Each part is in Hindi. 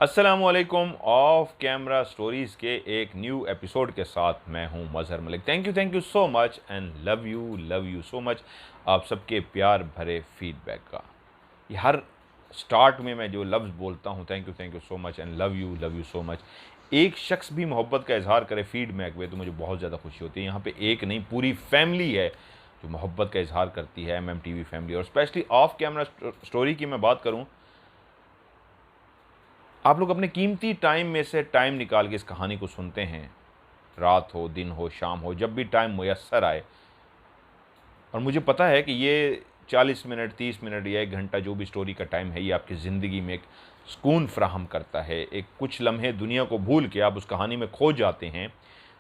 अस्सलामुअलैकुम। ऑफ कैमरा स्टोरीज़ के एक न्यू एपिसोड के साथ मैं हूं Mazhar Malik. Thank you so much and love you so much आप सबके प्यार भरे फीडबैक का। ये हर स्टार्ट में मैं जो लफ्ज़ बोलता हूं, thank you so much and love you so much, एक शख्स भी मोहब्बत का इजहार करे फीडबैक में तो मुझे बहुत ज़्यादा खुशी होती है। यहाँ पे एक नहीं, पूरी फैमिली है जो मोहब्बत का इजहार करती है, MMTV फैमिली। और स्पेशली ऑफ कैमरा स्टोरी की मैं बात करूँ, आप लोग अपने कीमती टाइम में से टाइम निकाल के इस कहानी को सुनते हैं। रात हो, दिन हो, शाम हो, जब भी टाइम मुयस्सर आए। और मुझे पता है कि ये 40 मिनट, 30 मिनट या 1 घंटा जो भी स्टोरी का टाइम है, ये आपकी ज़िंदगी में एक सुकून फ्राहम करता है। एक कुछ लम्हे दुनिया को भूल के आप उस कहानी में खो जाते हैं।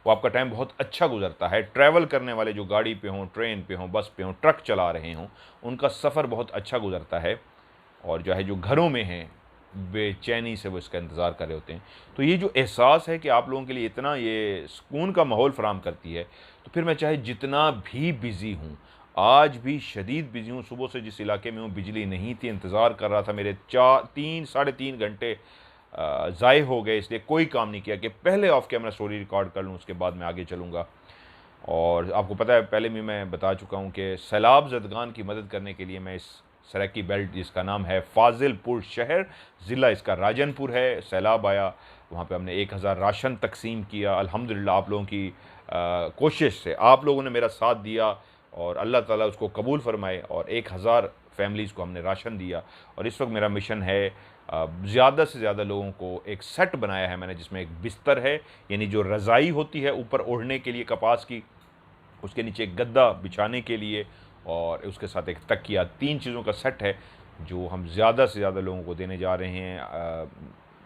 वो आपका टाइम बहुत अच्छा गुजरता है। ट्रैवल करने वाले जो गाड़ी पे हों, ट्रेन पे हों, बस पे हों, ट्रक चला रहे हों, उनका सफ़र बहुत अच्छा गुजरता है। और जो है, जो घरों में हैं, बेचैनी से वो इसका इंतज़ार कर रहे होते हैं। तो ये जो एहसास है कि आप लोगों के लिए इतना ये सुकून का माहौल फ़राहम करती है, तो फिर मैं चाहे जितना भी बिज़ी हूँ, आज भी शदीद बिज़ी हूँ, सुबह से जिस इलाके में हूँ बिजली नहीं थी, इंतज़ार कर रहा था, मेरे 3 साढ़े 3 घंटे ज़ाय हो गए, इसलिए कोई काम नहीं किया कि पहले ऑफ कैमरा स्टोरी रिकॉर्ड कर लूँ, उसके बाद मैं आगे चलूँगा। और आपको पता है, पहले भी मैं बता चुका हूँ कि सैलाब ज़दगान की मदद करने के लिए मैं इस सराकी बेल्ट, जिसका नाम है फाजिलपुर शहर, ज़िला इसका राजनपुर है, सैलाब आया, वहाँ पे हमने 1000 राशन तकसीम किया। अल्हम्दुलिल्लाह आप लोगों की कोशिश से आप लोगों ने मेरा साथ दिया और अल्लाह ताला उसको कबूल फ़रमाए, और 1000 फैमिलीज़ को हमने राशन दिया। और इस वक्त मेरा मिशन है, ज़्यादा से ज़्यादा लोगों को एक सेट बनाया है मैंने, जिसमें एक बिस्तर है, यानी जो रज़ाई होती है ऊपर ओढ़ने के लिए कपास की, उसके नीचे एक गद्दा बिछाने के लिए, और उसके साथ एक तकिया, 3 चीज़ों का सेट है जो हम ज़्यादा से ज़्यादा लोगों को देने जा रहे हैं।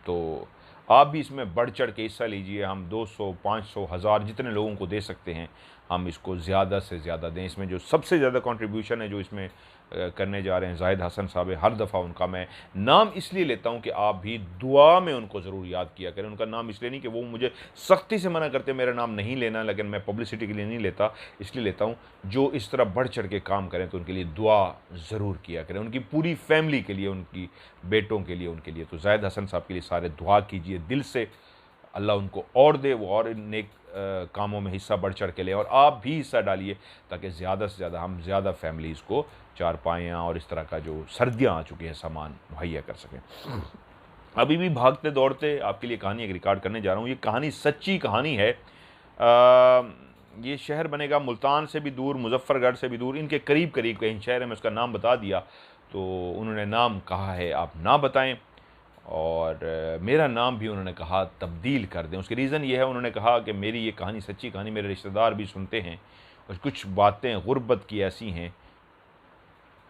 तो आप भी इसमें बढ़ चढ़ के हिस्सा लीजिए। हम 200, 500, 1000 जितने लोगों को दे सकते हैं, हम इसको ज़्यादा से ज़्यादा दें। इसमें जो सबसे ज़्यादा कंट्रीब्यूशन है, जो इसमें करने जा रहे हैं, ज़ाहिद हसन साहब है। हर दफ़ा उनका मैं नाम इसलिए लेता हूँ कि आप भी दुआ में उनको ज़रूर याद किया करें। उनका नाम इसलिए नहीं कि वो मुझे सख्ती से मना करते मेरा नाम नहीं लेना, लेकिन मैं पब्लिसिटी के लिए नहीं लेता, इसलिए लेता हूँ जो इस तरह बढ़ चढ़ के काम करें तो उनके लिए दुआ ज़रूर किया करें, उनकी पूरी फैमिली के लिए, उनकी बेटों के लिए, उनके लिए। तो ज़ाहिद हसन साहब के लिए सारे दुआ कीजिए दिल से, अल्लाह उनको और दे, वो और नेक कामों में हिस्सा बढ़ चढ़ के लें, और आप भी हिस्सा डालिए ताकि ज़्यादा से ज़्यादा हम ज़्यादा फैमिलीज़ को चारपाइयाँ और इस तरह का जो सर्दियाँ आ चुकी हैं सामान मुहैया कर सकें। अभी भी भागते दौड़ते आपके लिए कहानी एक रिकॉर्ड करने जा रहा हूँ। ये कहानी सच्ची कहानी है। ये शहर बनेगा मुल्तान से भी दूर, मुजफ्फरगढ़ से भी दूर, इनके करीब करीब कहीं शहर है। मैं उसका नाम बता दिया तो उन्होंने नाम कहा है आप ना बताएं, और मेरा नाम भी उन्होंने कहा तब्दील कर दें। उसकी रीज़न ये है, उन्होंने कहा कि मेरी ये कहानी सच्ची कहानी मेरे रिश्तेदार भी सुनते हैं, और कुछ बातें गुर्बत की ऐसी हैं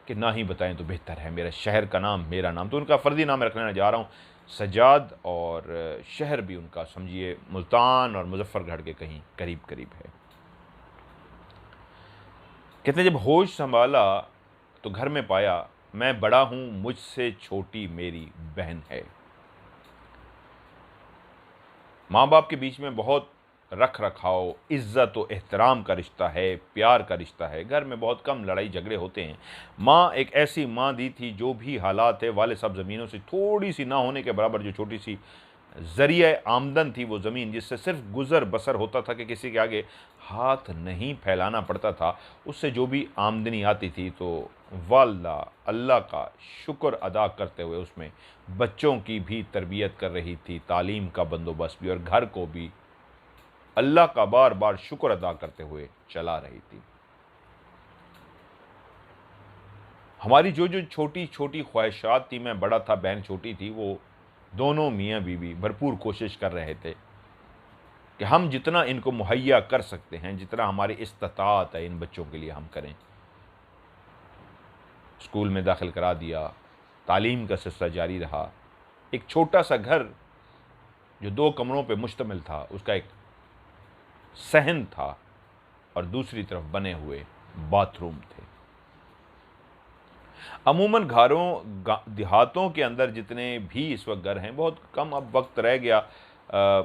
कि ना ही बताएं तो बेहतर है। मेरे शहर का नाम, मेरा नाम, तो उनका फ़र्ज़ी नाम रखने जा रहा हूँ सजाद, और शहर भी उनका समझिए मुल्तान और मुजफ्फरगढ़ के कहीं करीब करीब है। कहते हैं, जब होश संभाला तो घर में पाया, मैं बड़ा हूँ, मुझसे छोटी मेरी बहन है। माँ बाप के बीच में बहुत रख रखाव, इज़्ज़त और एहतराम का रिश्ता है, प्यार का रिश्ता है। घर में बहुत कम लड़ाई झगड़े होते हैं। माँ एक ऐसी माँ दी थी, जो भी हालात है, वाले सब ज़मीनों से थोड़ी सी ना होने के बराबर जो छोटी सी ज़रिया आमदन थी, वो ज़मीन जिससे सिर्फ गुज़र बसर होता था, कि किसी के आगे हाथ नहीं फैलाना पड़ता था, उससे जो भी आमदनी आती थी, तो वाल्ला अल्लाह का शुक्र अदा करते हुए उसमें बच्चों की भी तरबियत कर रही थी, तालीम का बंदोबस्त भी, और घर को भी अल्लाह का बार बार शुक्र अदा करते हुए चला रही थी। हमारी जो जो छोटी छोटी ख्वाहिशात थी, मैं बड़ा था, बहन छोटी थी, वो दोनों मियाँ बीवी भरपूर कोशिश कर रहे थे कि हम जितना इनको मुहैया कर सकते हैं, जितना हमारी इस्तात है इन बच्चों के लिए, हम करें। स्कूल में दाखिल करा दिया, तालीम का सिलसिला जारी रहा। एक छोटा सा घर जो 2 कमरों पे मुश्तमिल था, उसका एक सहन था, और दूसरी तरफ बने हुए बाथरूम थे। अमूमन घरों देहातों के अंदर जितने भी इस वक्त घर हैं, बहुत कम अब वक्त रह गया,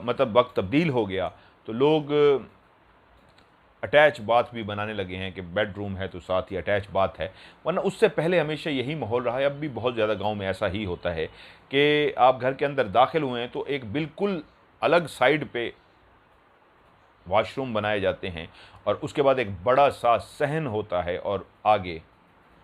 मतलब वक्त तब्दील हो गया, तो लोग अटैच बाथ भी बनाने लगे हैं कि बेडरूम है तो साथ ही अटैच बाथ है, वरना उससे पहले हमेशा यही माहौल रहा है। अब भी बहुत ज़्यादा गांव में ऐसा ही होता है कि आप घर के अंदर दाखिल हुए हैं तो एक बिल्कुल अलग साइड पे वॉशरूम बनाए जाते हैं और उसके बाद एक बड़ा सा सहन होता है और आगे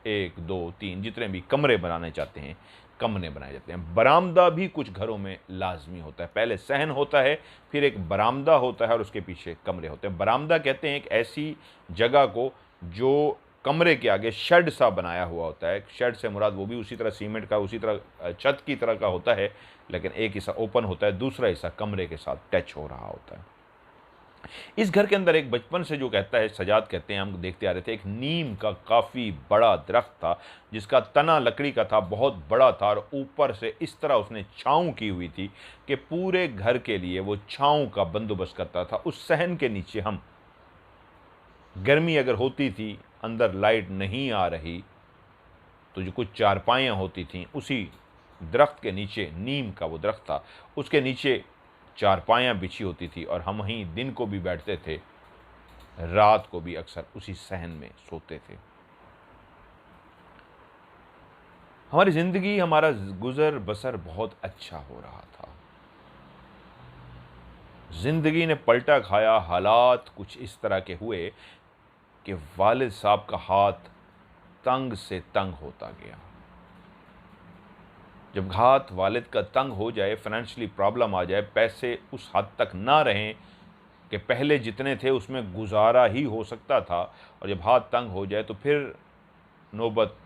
1 2 3 जितने भी कमरे बनाने चाहते हैं कमरे बनाए जाते हैं। बरामदा भी कुछ घरों में लाजमी होता है। पहले सहन होता है, फिर एक बरामदा होता है और उसके पीछे कमरे होते हैं। बरामदा कहते हैं एक ऐसी जगह को जो कमरे के आगे शेड सा बनाया हुआ होता है। शेड से मुराद वो भी उसी तरह सीमेंट का, उसी तरह छत की तरह का होता है, लेकिन एक हिस्सा ओपन होता है, दूसरा हिस्सा कमरे के साथ टच हो रहा होता है। इस घर के अंदर एक बचपन से जो कहता है, सजाद कहते हैं, हम देखते आ रहे थे, एक नीम का काफ़ी बड़ा दरख्त था जिसका तना लकड़ी का था, बहुत बड़ा था और ऊपर से इस तरह उसने छाँव की हुई थी कि पूरे घर के लिए वो छाँव का बंदोबस्त करता था। उस सहन के नीचे हम, गर्मी अगर होती थी, अंदर लाइट नहीं आ रही, तो जो कुछ चारपाइयाँ होती थीं उसी दरख्त के नीचे, नीम का वो दरख्त था, उसके नीचे चारपाइयाँ बिछी होती थी और हम वहीं दिन को भी बैठते थे, रात को भी अक्सर उसी सहन में सोते थे। हमारी ज़िंदगी, हमारा गुज़र बसर बहुत अच्छा हो रहा था। ज़िंदगी ने पलटा खाया, हालात कुछ इस तरह के हुए कि वालिद साहब का हाथ तंग से तंग होता गया। जब हाथ वालिद का तंग हो जाए, फाइनेंशियली प्रॉब्लम आ जाए, पैसे उस हद तक ना रहें कि पहले जितने थे उसमें गुजारा ही हो सकता था, और जब हाथ तंग हो जाए तो फिर नौबत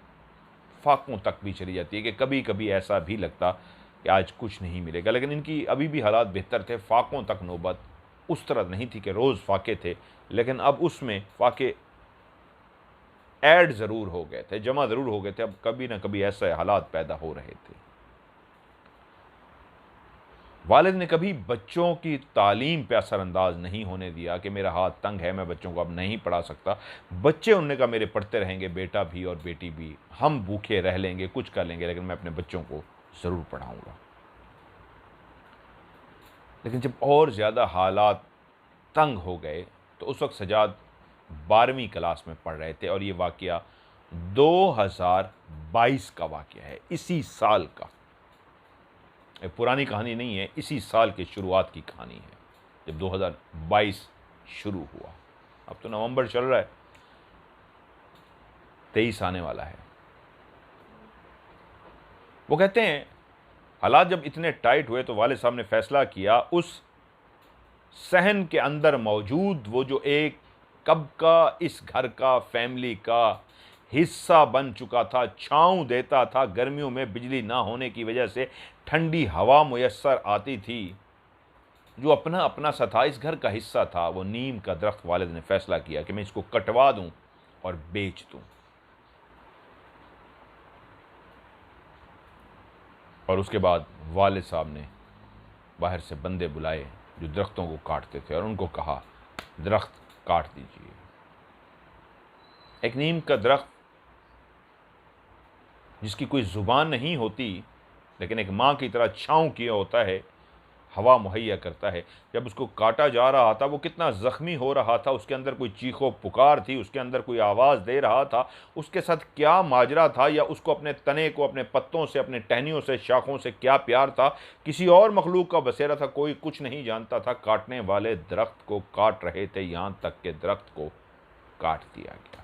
फाकों तक भी चली जाती है कि कभी कभी ऐसा भी लगता कि आज कुछ नहीं मिलेगा। लेकिन इनकी अभी भी हालात बेहतर थे, फाकों तक नौबत उस तरह नहीं थी कि रोज़ फाके थे, लेकिन अब उसमें फाके ऐड ज़रूर हो गए थे, जमा ज़रूर हो गए थे। अब कभी ना कभी ऐसे हालात पैदा हो रहे थे। वालिद ने कभी बच्चों की तालीम पे असरअंदाज नहीं होने दिया कि मेरा हाथ तंग है, मैं बच्चों को अब नहीं पढ़ा सकता। बच्चे, उन्होंने कहा, मेरे पढ़ते रहेंगे, बेटा भी और बेटी भी, हम भूखे रह लेंगे, कुछ कर लेंगे, लेकिन मैं अपने बच्चों को ज़रूर पढ़ाऊँगा। लेकिन जब और ज़्यादा हालात तंग हो गए तो उस वक्त सजाद 12वीं क्लास में पढ़ रहे थे और ये वाक़या 2022 का वाक़या है, इसी साल का। ये पुरानी कहानी नहीं है, इसी साल की शुरुआत की कहानी है, जब 2022 शुरू हुआ। अब तो नवंबर चल रहा है, 23 आने वाला है। वो कहते हैं हालात जब इतने टाइट हुए तो वालिद साहब ने फैसला किया, उस सहन के अंदर मौजूद वो जो एक कब का इस घर का, फैमिली का हिस्सा बन चुका था, छाँव देता था, गर्मियों में बिजली ना होने की वजह से ठंडी हवा मुयस्सर आती थी, जो अपना अपना सा था, इस घर का हिस्सा था, वो नीम का दरख्त वालिद ने फैसला किया कि मैं इसको कटवा दूं और बेच दूं। और उसके बाद वालिद साहब ने बाहर से बंदे बुलाए जो दरख्तों को काटते थे और उनको कहा, दरख्त काट दीजिए। एक नीम का दरख्त जिसकी कोई ज़ुबान नहीं होती, लेकिन एक माँ की तरह छाँव किया होता है, हवा मुहैया करता है, जब उसको काटा जा रहा था वो कितना ज़ख्मी हो रहा था, उसके अंदर कोई चीखो पुकार थी, उसके अंदर कोई आवाज़ दे रहा था, उसके साथ क्या माजरा था, या उसको अपने तने को, अपने पत्तों से, अपने टहनियों से, शाखों से क्या प्यार था, किसी और मखलूक का बसेरा था, कोई कुछ नहीं जानता था। काटने वाले दरख्त को काट रहे थे, यहाँ तक के दरख्त को काट दिया गया।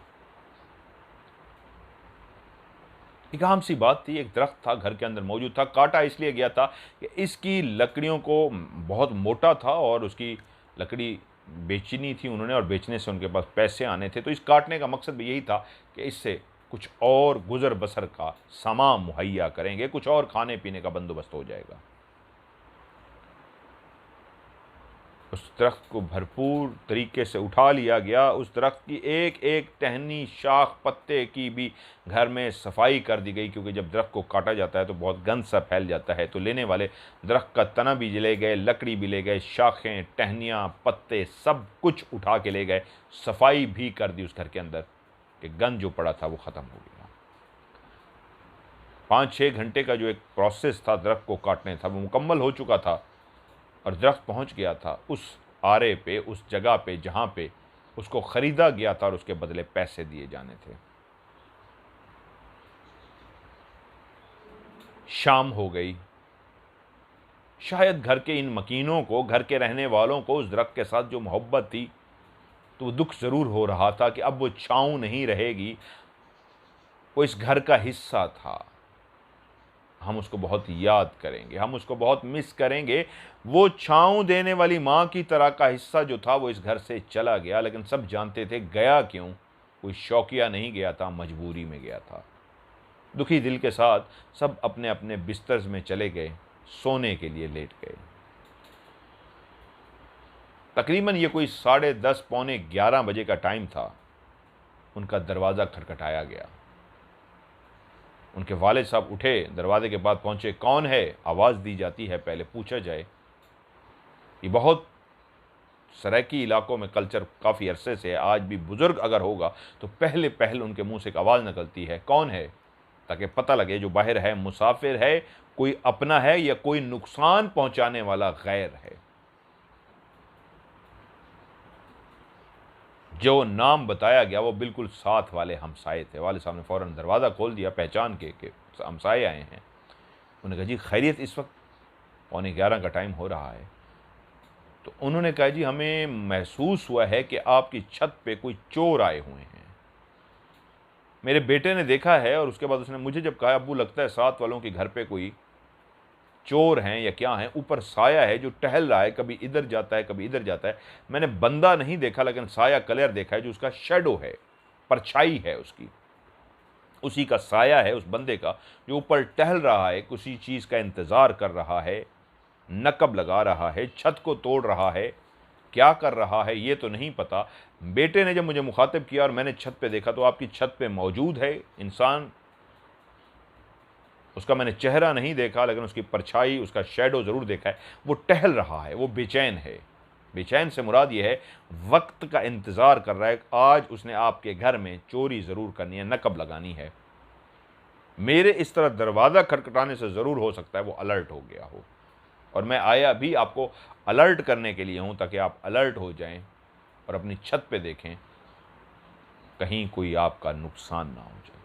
एक आम सी बात थी, एक दरख्त था, घर के अंदर मौजूद था, काटा इसलिए गया था कि इसकी लकड़ियों को बहुत मोटा था और उसकी लकड़ी बेचनी थी उन्होंने, और बेचने से उनके पास पैसे आने थे, तो इस काटने का मकसद भी यही था कि इससे कुछ और गुज़र बसर का सामान मुहैया करेंगे, कुछ और खाने पीने का बंदोबस्त हो जाएगा। उस दरख्त को भरपूर तरीके से उठा लिया गया, उस दरख्त की एक एक टहनी, शाख, पत्ते की भी घर में सफाई कर दी गई, क्योंकि जब दरख्त को काटा जाता है तो बहुत गंद सा फैल जाता है। तो लेने वाले दरख्त का तना भी ले गए, लकड़ी भी ले गए, शाखें, टहनियाँ, पत्ते, सब कुछ उठा के ले गए, सफाई भी कर दी उस घर के अंदर कि गंद जो पड़ा था वो ख़त्म हो गया। 5-6 घंटे का जो एक प्रोसेस था दरख्त को काटने था वो मुकम्मल हो चुका था और दरख्त पहुंच गया था उस आरे पे, उस जगह पे जहाँ पे उसको ख़रीदा गया था और उसके बदले पैसे दिए जाने थे। शाम हो गई। शायद घर के इन मकीनों को, घर के रहने वालों को उस दरख्त के साथ जो मोहब्बत थी, तो वो दुख ज़रूर हो रहा था कि अब वो छाँव नहीं रहेगी। वो इस घर का हिस्सा था। हम उसको बहुत याद करेंगे, हम उसको बहुत मिस करेंगे। वो छाँव देने वाली माँ की तरह का हिस्सा जो था वो इस घर से चला गया, लेकिन सब जानते थे गया क्यों। कोई शौकिया नहीं गया था, मजबूरी में गया था। दुखी दिल के साथ सब अपने अपने बिस्तर में चले गए, सोने के लिए लेट गए। तकरीबन ये कोई 10:30 पौने 11 बजे का टाइम था। उनका दरवाज़ा खटखटाया गया। उनके वालिद साहब उठे, दरवाजे के पास पहुंचे। कौन है? आवाज़ दी जाती है, पहले पूछा जाए। ये बहुत सराइकी इलाकों में कल्चर काफ़ी अरसे से है। आज भी बुज़ुर्ग अगर होगा तो पहले उनके मुंह से एक आवाज़ निकलती है, कौन है, ताकि पता लगे जो बाहर है मुसाफिर है, कोई अपना है या कोई नुकसान पहुंचाने वाला गैर है। जो नाम बताया गया वो बिल्कुल साथ वाले हमसाए थे। वाले साहब ने फ़ौरन दरवाज़ा खोल दिया पहचान के कि हमसाए आए हैं। उन्होंने कहा जी खैरियत? इस वक्त 11:15 का टाइम हो रहा है। तो उन्होंने कहा जी हमें महसूस हुआ है कि आपकी छत पे कोई चोर आए हुए हैं। मेरे बेटे ने देखा है और उसके बाद उसने मुझे जब कहा अब्बू लगता है साथ वालों के घर पे कोई चोर हैं या क्या हैं, ऊपर साया है जो टहल रहा है, कभी इधर जाता है कभी इधर जाता है। मैंने बंदा नहीं देखा लेकिन साया क्लियर देखा है, जो उसका शेडो है, परछाई है उसकी, उसी का साया है उस बंदे का जो ऊपर टहल रहा है, किसी चीज़ का इंतज़ार कर रहा है, नकब लगा रहा है, छत को तोड़ रहा है, क्या कर रहा है ये तो नहीं पता। बेटे ने जब मुझे मुखातिब किया और मैंने छत पे देखा तो आपकी छत पे मौजूद है इंसान। उसका मैंने चेहरा नहीं देखा लेकिन उसकी परछाई, उसका शैडो ज़रूर देखा है। वो टहल रहा है, वो बेचैन है। बेचैन से मुराद ये है वक्त का इंतज़ार कर रहा है, आज उसने आपके घर में चोरी ज़रूर करनी है, नकब लगानी है। मेरे इस तरह दरवाज़ा खटखटाने से ज़रूर हो सकता है वो अलर्ट हो गया हो, और मैं आया भी आपको अलर्ट करने के लिए हूँ ताकि आप अलर्ट हो जाएं और अपनी छत पे देखें कहीं कोई आपका नुकसान ना हो जाए।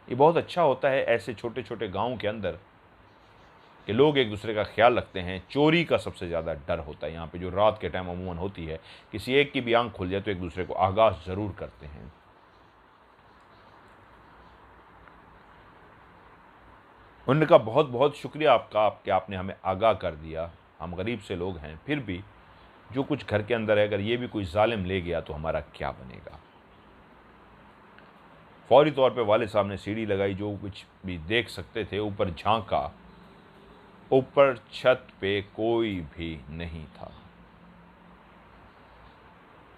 ये बहुत अच्छा होता है ऐसे छोटे छोटे गाँव के अंदर कि लोग एक दूसरे का ख्याल रखते हैं। चोरी का सबसे ज़्यादा डर होता है यहाँ पे, जो रात के टाइम अमूमन होती है। किसी एक की भी आंख खुल जाए तो एक दूसरे को आगाह ज़रूर करते हैं। उनका बहुत बहुत शुक्रिया आपका, कि आपने हमें आगाह कर दिया। हम गरीब से लोग हैं, फिर भी जो कुछ घर के अंदर है अगर ये भी कोई जालिम ले गया तो हमारा क्या बनेगा। फौरी तौर पे वालिद साहब ने सीढ़ी लगाई, जो कुछ भी देख सकते थे ऊपर झांका। ऊपर छत पे कोई भी नहीं था,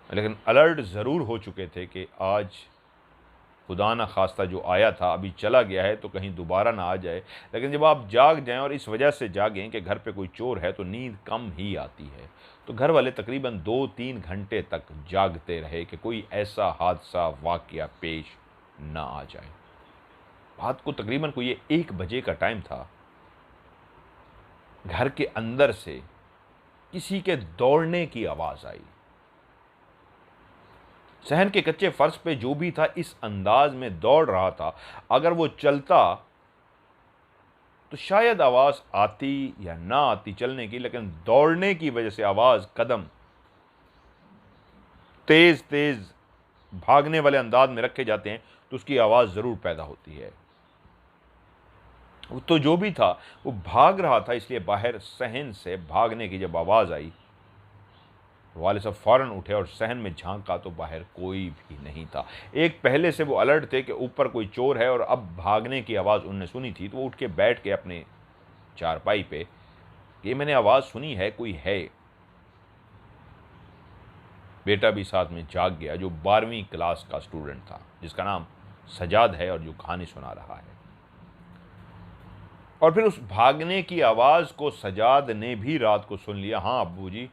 लेकिन अलर्ट ज़रूर हो चुके थे कि आज खुदा ना खास्ता जो आया था अभी चला गया है तो कहीं दोबारा ना आ जाए। लेकिन जब आप जाग जाएं और इस वजह से जागें कि घर पे कोई चोर है तो नींद कम ही आती है। तो घर वाले तकरीबन 2-3 घंटे तक जागते रहे कि कोई ऐसा हादसा वाक़या पेश ना आ जाए। रात को तकरीबन कोई 1 बजे का टाइम था। घर के अंदर से किसी के दौड़ने की आवाज़ आई। सहन के कच्चे फर्श पे जो भी था इस अंदाज में दौड़ रहा था, अगर वो चलता तो शायद आवाज़ आती या ना आती चलने की, लेकिन दौड़ने की वजह से आवाज़, कदम तेज़ तेज़ भागने वाले अंदाज में रखे जाते हैं तो उसकी आवाज़ ज़रूर पैदा होती है। तो जो भी था वो भाग रहा था, इसलिए बाहर सहन से भागने की जब आवाज़ आई, वालिद साहब फ़ौरन उठे और सहन में झांका तो बाहर कोई भी नहीं था। एक पहले से वो अलर्ट थे कि ऊपर कोई चोर है और अब भागने की आवाज़ उनने सुनी थी, तो वो उठ के बैठ के अपने चारपाई पे, ये मैंने आवाज़ सुनी है, कोई है। बेटा भी साथ में जाग गया, जो 12वीं क्लास का स्टूडेंट था, जिसका नाम सजाद है और जो कहानी सुना रहा है। और फिर उस भागने की आवाज़ को सजाद ने भी रात को सुन लिया। हाँ अब्बू जी,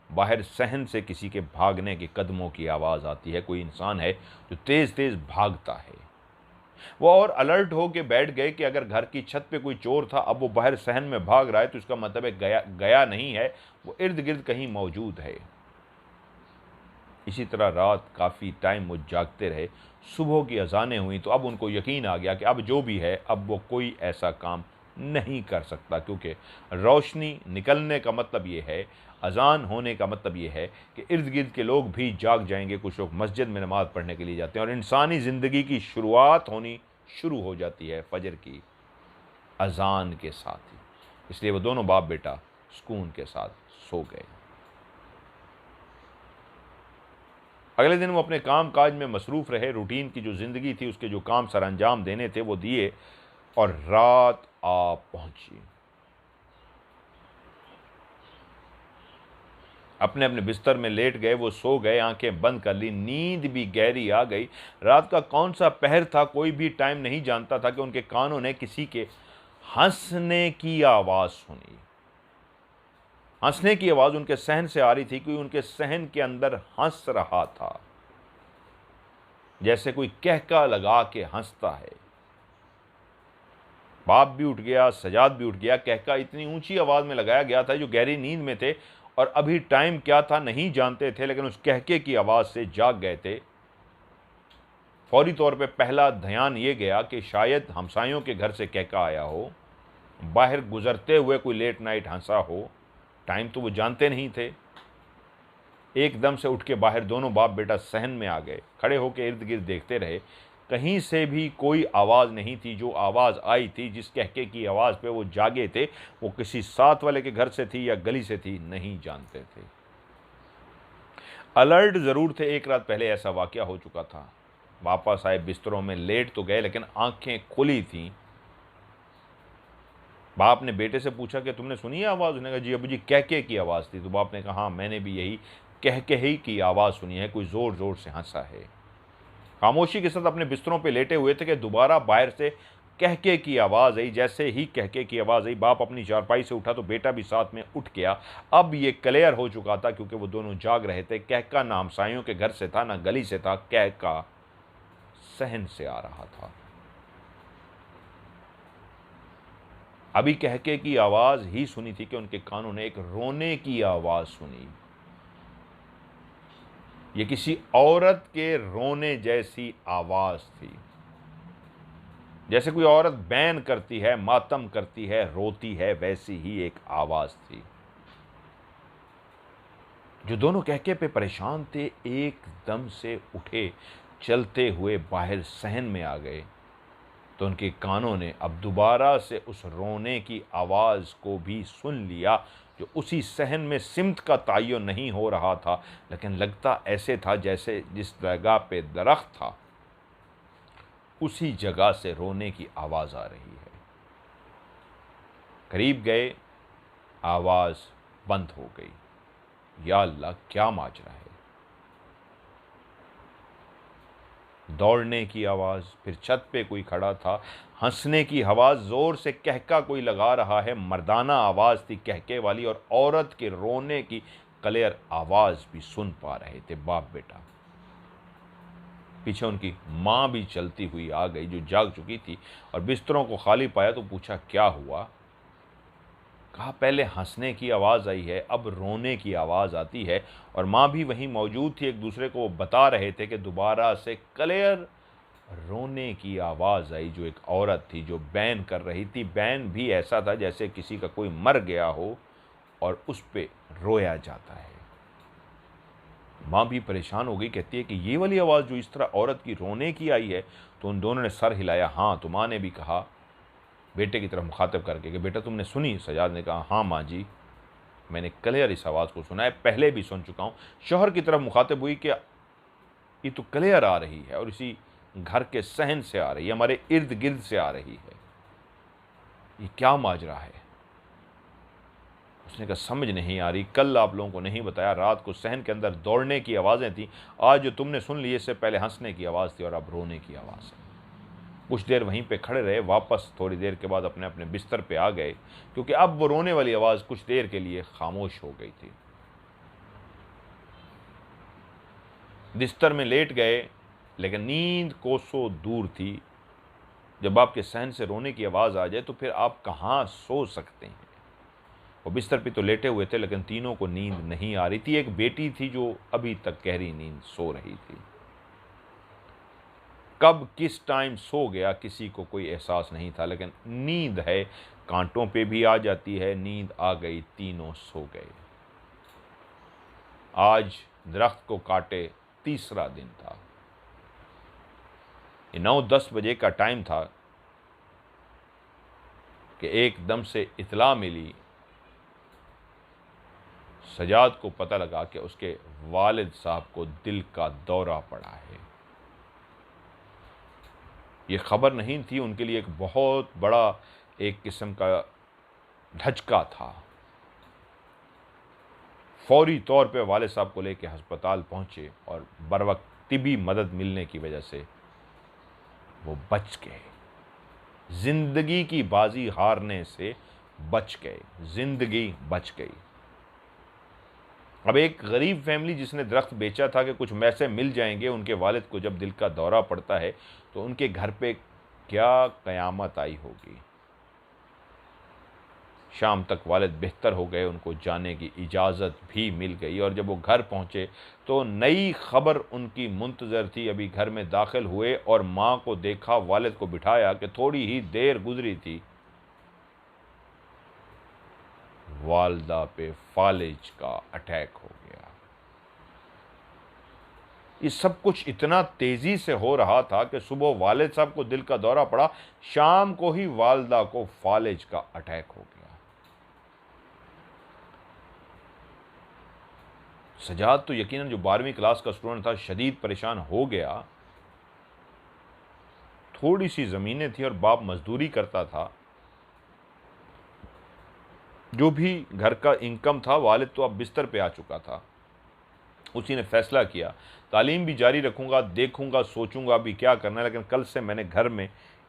बाहर सहन से किसी के भागने के कदमों की आवाज़ आती है, कोई इंसान है जो तेज़ तेज़ भागता है। वो और अलर्ट हो के बैठ गए कि अगर घर की छत पे कोई चोर था, अब वो बाहर सहन में भाग रहा है तो इसका मतलब है गया नहीं है, वो इर्द गिर्द कहीं मौजूद है। इसी तरह रात काफ़ी टाइम वो जागते रहे। सुबह की अज़ानें हुई तो अब उनको यकीन आ गया कि अब जो भी है, अब वो कोई ऐसा काम नहीं कर सकता, क्योंकि रोशनी निकलने का मतलब ये है, अज़ान होने का मतलब ये है कि इर्द-गिर्द के लोग भी जाग जाएंगे। कुछ लोग मस्जिद में नमाज़ पढ़ने के लिए जाते हैं और इंसानी ज़िंदगी की शुरुआत होनी शुरू हो जाती है फ़जर की अज़ान के साथ ही। इसलिए वो दोनों बाप बेटा सुकून के साथ सो गए। अगले दिन वो अपने काम काज में मसरूफ़ रहे। रूटीन की जो ज़िंदगी थी, उसके जो काम सर अंजाम देने थे वो दिए, और रात आ पहुंची। अपने अपने बिस्तर में लेट गए, वो सो गए, आंखें बंद कर ली, नींद भी गहरी आ गई। रात का कौन सा पहर था, कोई भी टाइम नहीं जानता था कि उनके कानों ने किसी के हंसने की आवाज़ सुनी। हंसने की आवाज़ उनके सहन से आ रही थी, कोई उनके सहन के अंदर हंस रहा था, जैसे कोई कहका लगा के हंसता है। बाप भी उठ गया, सजाद भी उठ गया। कहका इतनी ऊंची आवाज़ में लगाया गया था, जो गहरी नींद में थे और अभी टाइम क्या था नहीं जानते थे, लेकिन उस कहके की आवाज़ से जाग गए थे। फौरी तौर पे पहला ध्यान ये गया कि शायद हमसायों के घर से कहका आया हो, बाहर गुजरते हुए कोई लेट नाइट हंसा हो। टाइम तो वो जानते नहीं थे। एकदम से उठ के बाहर दोनों बाप बेटा सहन में आ गए। खड़े होकर इर्द गिर्द देखते रहे, कहीं से भी कोई आवाज़ नहीं थी। जो आवाज़ आई थी, जिस कहके की आवाज़ पे वो जागे थे, वो किसी साथ वाले के घर से थी या गली से थी, नहीं जानते थे। अलर्ट ज़रूर थे, एक रात पहले ऐसा वाक़या हो चुका था। वापस आए, बिस्तरों में लेट तो गए, लेकिन आंखें खुली थीं। बाप ने बेटे से पूछा कि तुमने सुनी है आवाज़? उसने कहा जी अबू जी, कहके की आवाज़ थी। तो बाप ने कहा हाँ, मैंने भी यही कहके ही की आवाज़ सुनी है, कोई ज़ोर ज़ोर से हंसा है। खामोशी के साथ अपने बिस्तरों पे लेटे हुए थे कि दोबारा बाहर से कहके की आवाज़ आई। जैसे ही कहके की आवाज़ आई, बाप अपनी चारपाई से उठा तो बेटा भी साथ में उठ गया। अब ये क्लियर हो चुका था, क्योंकि वो दोनों जाग रहे थे। कहका ना हमसायों के घर से था, ना गली से था, कहका सहन से आ रहा था। अभी कहके की आवाज़ ही सुनी थी कि उनके कानों ने एक रोने की आवाज़ सुनी। ये किसी औरत के रोने जैसी आवाज़ थी, जैसे कोई औरत बैन करती है, मातम करती है, रोती है, वैसी ही एक आवाज़ थी। जो दोनों कहके पे परेशान थे, एकदम से उठे, चलते हुए बाहर सहन में आ गए। तो उनके कानों ने अब दोबारा से उस रोने की आवाज़ को भी सुन लिया, जो उसी सहन में सिमत का तयन नहीं हो रहा था, लेकिन लगता ऐसे था जैसे जिस जगह पे दरख्त था, उसी जगह से रोने की आवाज़ आ रही है। करीब गए, आवाज़ बंद हो गई। या अल्लाह, क्या माजरा है। दौड़ने की आवाज़, फिर छत पे कोई खड़ा था, हंसने की आवाज़, ज़ोर से कहका कोई लगा रहा है। मर्दाना आवाज़ थी कहके वाली, और औरत के रोने की क्लियर आवाज़ भी सुन पा रहे थे बाप बेटा। पीछे उनकी माँ भी चलती हुई आ गई, जो जाग चुकी थी, और बिस्तरों को खाली पाया तो पूछा क्या हुआ। कहा पहले हंसने की आवाज़ आई है, अब रोने की आवाज़ आती है। और माँ भी वहीं मौजूद थी, एक दूसरे को बता रहे थे कि दोबारा से क्लियर रोने की आवाज़ आई, जो एक औरत थी जो बैन कर रही थी। बैन भी ऐसा था जैसे किसी का कोई मर गया हो और उस पे रोया जाता है। माँ भी परेशान हो गई, कहती है कि ये वाली आवाज़ जो इस तरह औरत की रोने की आई है। तो उन दोनों ने सर हिलाया। हाँ। तो माँ ने भी कहा बेटे की तरफ मुखातिब करके कि बेटा तुमने सुनी? सजाद ने कहा हाँ माँ जी, मैंने क्लियर इस आवाज़ को सुना है, पहले भी सुन चुका हूँ। शौहर की तरफ मुखातिब हुई कि ये तो क्लियर आ रही है, और इसी घर के सहन से आ रही है, हमारे इर्द गिर्द से आ रही है, ये क्या माजरा है। उसने कहा समझ नहीं आ रही, कल आप लोगों को नहीं बताया, रात को सहन के अंदर दौड़ने की आवाज़ें थी, आज जो तुमने सुन ली इससे पहले हंसने की आवाज़ थी, और अब रोने की आवाज़ है। कुछ देर वहीं पे खड़े रहे, वापस थोड़ी देर के बाद अपने अपने बिस्तर पे आ गए, क्योंकि अब वो रोने वाली आवाज़ कुछ देर के लिए खामोश हो गई थी। बिस्तर में लेट गए, लेकिन नींद कोसों दूर थी। जब आपके सहन से रोने की आवाज़ आ जाए तो फिर आप कहाँ सो सकते हैं। वो बिस्तर पे तो लेटे हुए थे, लेकिन तीनों को नींद नहीं आ रही थी। एक बेटी थी जो अभी तक गहरी नींद सो रही थी। कब किस टाइम सो गया किसी को कोई एहसास नहीं था, लेकिन नींद है, कांटों पे भी आ जाती है। नींद आ गई, तीनों सो गए। आज दरख्त को काटे तीसरा दिन था। ये 9-10 बजे का टाइम था कि एकदम से इत्ला मिली। सजाद को पता लगा कि उसके वालिद साहब को दिल का दौरा पड़ा है। ये खबर नहीं थी, उनके लिए एक बहुत बड़ा एक किस्म का धचका था। फौरी तौर पे वालिद साहब को लेकर अस्पताल पहुंचे और बरवक्त तिबी मदद मिलने की वजह से वो बच गए। जिंदगी की बाजी हारने से बच गए, जिंदगी बच गई। अब एक गरीब फैमिली जिसने दरख्त बेचा था कि कुछ पैसे मिल जाएंगे, उनके वालिद को जब दिल का दौरा पड़ता है तो उनके घर पे क्या क़यामत आई होगी। शाम तक वालिद बेहतर हो गए, उनको जाने की इजाज़त भी मिल गई। और जब वो घर पहुंचे तो नई खबर उनकी मुंतज़र थी। अभी घर में दाखिल हुए और माँ को देखा, वालिद को बिठाया कि थोड़ी ही देर गुजरी थी, वालदा पे फालिज का अटैक हो गया। ये सब कुछ इतना तेजी से हो रहा था कि सुबह वालिद साहब को दिल का दौरा पड़ा, शाम को ही वालदा को फालिज का अटैक हो गया। सजाद तो यकीनन जो 12वीं क्लास का स्टूडेंट था, शदीद परेशान हो गया। थोड़ी सी ज़मीनें थी और बाप मजदूरी करता था। जो भी घर का इनकम था, वालिद तो अब बिस्तर पे आ चुका था। उसी ने फैसला किया, तालीम भी जारी रखूँगा, देखूँगा, सोचूँगा अभी क्या करना है, लेकिन कल से मैंने घर में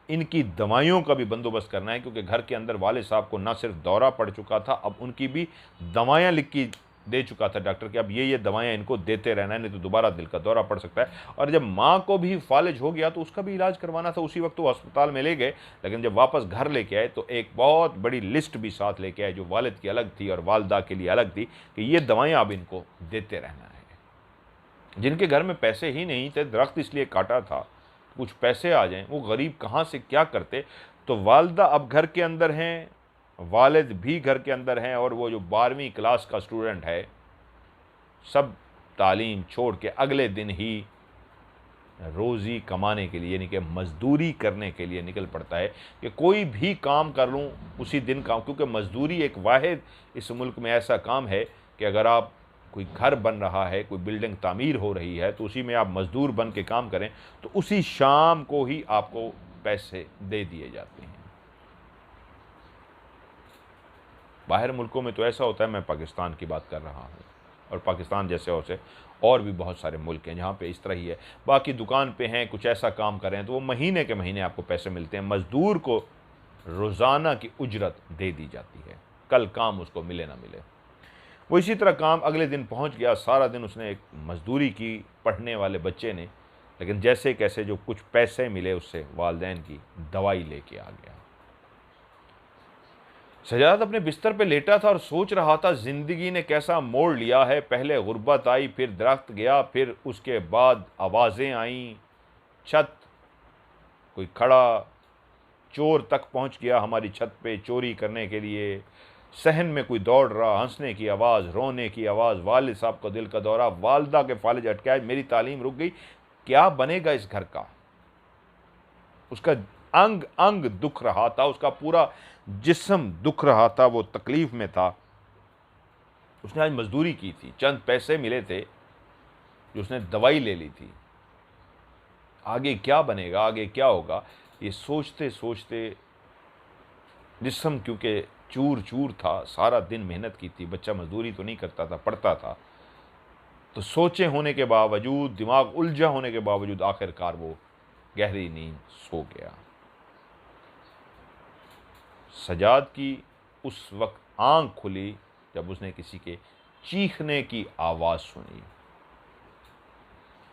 इनकी दवाइयों का भी बंदोबस्त करना है, क्योंकि घर के अंदर वालिद साहब को ना सिर्फ दौरा पड़ चुका था, अब उनकी भी दवाइयाँ लिख के दे चुका था डॉक्टर कि अब ये दवाइयाँ इनको देते रहना है, नहीं तो दोबारा दिल का दौरा पड़ सकता है। और जब माँ को भी फालिज हो गया तो उसका भी इलाज करवाना था। उसी वक्त वो अस्पताल में ले गए, लेकिन जब वापस घर लेके आए तो एक बहुत बड़ी लिस्ट भी साथ लेके आए, जो वालिद की अलग थी और वालदा के लिए अलग थी, कि ये दवाइयाँ अब इनको देते रहना है। जिनके घर में पैसे ही नहीं थे, दरख्त इसलिए काटा था कुछ पैसे आ जाएं, वो गरीब कहाँ से क्या करते। तो वालदा अब घर के अंदर हैं, वालिद भी घर के अंदर हैं, और वो जो 12वीं क्लास का स्टूडेंट है, सब तालीम छोड़ के अगले दिन ही रोज़ी कमाने के लिए, यानी कि मज़दूरी करने के लिए निकल पड़ता है कि कोई भी काम कर लूँ उसी दिन काम। क्योंकि मज़दूरी एक वाहिद इस मुल्क में ऐसा काम है कि अगर आप कोई घर बन रहा है, कोई बिल्डिंग तामीर हो रही है, तो उसी में आप मज़दूर बन के काम करें तो उसी शाम को ही आपको पैसे दे दिए जाते हैं। बाहर मुल्कों में तो ऐसा होता है, मैं पाकिस्तान की बात कर रहा हूँ, और पाकिस्तान जैसे और भी बहुत सारे मुल्क हैं जहाँ पे इस तरह ही है। बाकी दुकान पे हैं, कुछ ऐसा काम करें तो वो महीने के महीने आपको पैसे मिलते हैं। मज़दूर को रोज़ाना की उजरत दे दी जाती है, कल काम उसको मिले ना मिले। वो इसी तरह काम अगले दिन पहुँच गया। सारा दिन उसने एक मज़दूरी की, पढ़ने वाले बच्चे ने, लेकिन जैसे कैसे जो कुछ पैसे मिले उससे वालिदैन की दवाई लेके आ गया। सजाद अपने बिस्तर पे लेटा था और सोच रहा था ज़िंदगी ने कैसा मोड़ लिया है। पहले गुर्बत आई, फिर दरख्त गया, फिर उसके बाद आवाज़ें आईं, छत कोई खड़ा, चोर तक पहुंच गया हमारी छत पे चोरी करने के लिए, सहन में कोई दौड़ रहा, हंसने की आवाज़, रोने की आवाज़, वालिद साहब का दिल का दौरा, वालदा के फालिज अटकाए, मेरी तालीम रुक गई, क्या बनेगा इस घर का। उसका अंग अंग दुख रहा था, उसका पूरा जिस्म दुख रहा था, वो तकलीफ में था। उसने आज मजदूरी की थी, चंद पैसे मिले थे जो उसने दवाई ले ली थी। आगे क्या बनेगा, आगे क्या होगा, ये सोचते सोचते जिस्म क्योंकि चूर चूर था, सारा दिन मेहनत की थी, बच्चा मजदूरी तो नहीं करता था, पढ़ता था, तो सोचे होने के बावजूद, दिमाग उलझा होने के बावजूद आखिरकार वो गहरी नींद सो गया। सजाद की उस वक्त आंख खुली जब उसने किसी के चीखने की आवाज़ सुनी,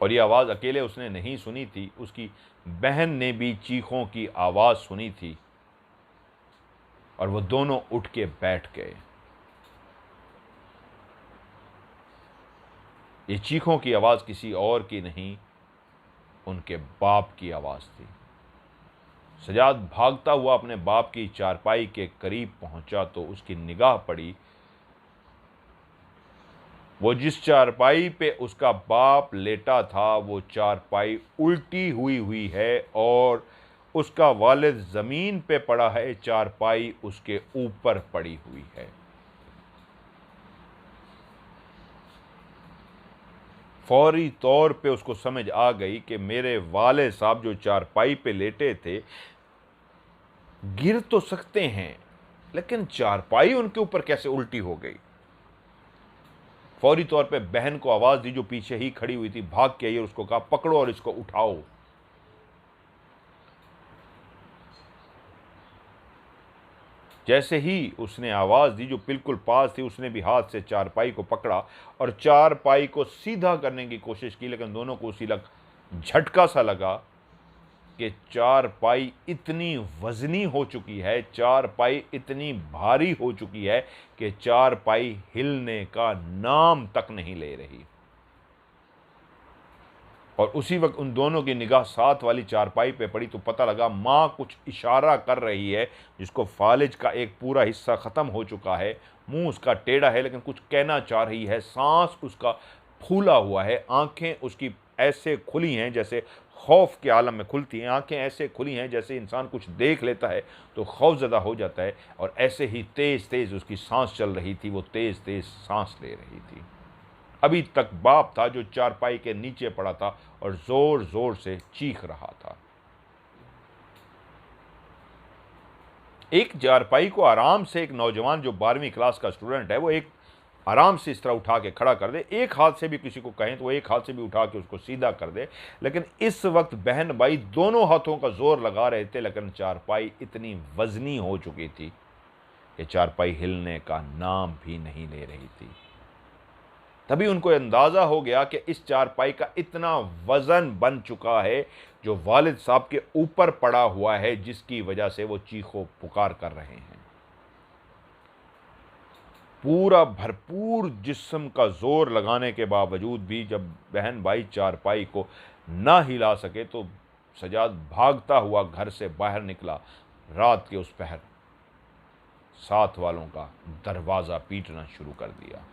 और ये आवाज़ अकेले उसने नहीं सुनी थी, उसकी बहन ने भी चीखों की आवाज़ सुनी थी, और वो दोनों उठ के बैठ गए। ये चीखों की आवाज़ किसी और की नहीं, उनके बाप की आवाज़ थी। सजाद भागता हुआ अपने बाप की चारपाई के करीब पहुंचा तो उसकी निगाह पड़ी, वो जिस चारपाई पे उसका बाप लेटा था वो चारपाई उल्टी हुई है और उसका वालिद ज़मीन पे पड़ा है, चारपाई उसके ऊपर पड़ी हुई है। फौरी तौर पे उसको समझ आ गई कि मेरे वाले साहब जो चारपाई पे लेटे थे गिर तो सकते हैं, लेकिन चारपाई उनके ऊपर कैसे उल्टी हो गई। फौरी तौर पे बहन को आवाज़ दी जो पीछे ही खड़ी हुई थी, भाग के आई और उसको कहा पकड़ो और इसको उठाओ। जैसे ही उसने आवाज़ दी जो बिल्कुल पास थी, उसने भी हाथ से चारपाई को पकड़ा और चारपाई को सीधा करने की कोशिश की, लेकिन दोनों को उसी लग झटका सा लगा कि चारपाई इतनी वजनी हो चुकी है, चारपाई इतनी भारी हो चुकी है कि चारपाई हिलने का नाम तक नहीं ले रही। और उसी वक्त उन दोनों की निगाह साथ वाली चारपाई पे पड़ी तो पता लगा माँ कुछ इशारा कर रही है, जिसको फालिज का एक पूरा हिस्सा ख़त्म हो चुका है, मुंह उसका टेढ़ा है लेकिन कुछ कहना चाह रही है, सांस उसका फूला हुआ है, आंखें उसकी ऐसे खुली हैं जैसे खौफ के आलम में खुलती हैं, आंखें ऐसे खुली हैं जैसे इंसान कुछ देख लेता है तो खौफजदा हो जाता है, और ऐसे ही तेज़ तेज़ उसकी सांस चल रही थी, वो तेज़ तेज़ सांस ले रही थी। अभी तक बाप था जो चारपाई के नीचे पड़ा था और जोर जोर से चीख रहा था। एक चारपाई को आराम से एक नौजवान जो 12वीं क्लास का स्टूडेंट है वो एक आराम से इस तरह उठा के खड़ा कर दे, एक हाथ से भी किसी को कहें तो वो एक हाथ से भी उठा के उसको सीधा कर दे, लेकिन इस वक्त बहन भाई दोनों हाथों का जोर लगा रहे थे, लेकिन चारपाई इतनी वजनी हो चुकी थी कि चारपाई हिलने का नाम भी नहीं ले रही थी। तभी उनको अंदाज़ा हो गया कि इस चारपाई का इतना वज़न बन चुका है जो वालिद साहब के ऊपर पड़ा हुआ है, जिसकी वजह से वो चीखो पुकार कर रहे हैं। पूरा भरपूर जिस्म का जोर लगाने के बावजूद भी जब बहन भाई चारपाई को ना हिला सके तो सजाद भागता हुआ घर से बाहर निकला। रात के उस पहर साथ वालों का दरवाज़ा पीटना शुरू कर दिया।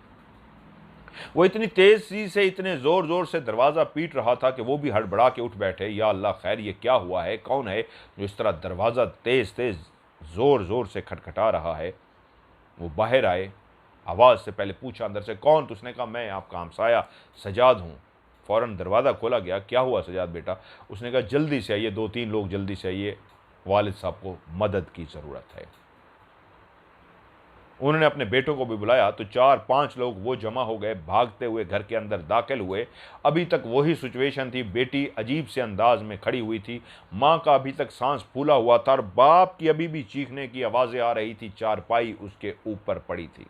वो इतनी तेज़ी से इतने ज़ोर ज़ोर से दरवाज़ा पीट रहा था कि वो भी हड़बड़ा के उठ बैठे। या अल्लाह खैर ये क्या हुआ है, कौन है जो इस तरह दरवाज़ा तेज़ तेज़ ज़ोर ज़ोर से खटखटा रहा है। वो बाहर आए, आवाज़ से पहले पूछा अंदर से कौन, तो उसने कहा मैं आपका हमसाया सजाद हूँ। फ़ौरन दरवाज़ा खोला गया। क्या हुआ सजाद बेटा? उसने कहा जल्दी से आइए, 2-3 लोग जल्दी से आइए, वालिद साहब को मदद की ज़रूरत है। उन्होंने अपने बेटों को भी बुलाया तो 4-5 लोग वो जमा हो गए, भागते हुए घर के अंदर दाखिल हुए। अभी तक वही सिचुएशन थी, बेटी अजीब से अंदाज में खड़ी हुई थी, माँ का अभी तक सांस फूला हुआ था और बाप की अभी भी चीखने की आवाज़ें आ रही थी, चारपाई उसके ऊपर पड़ी थी।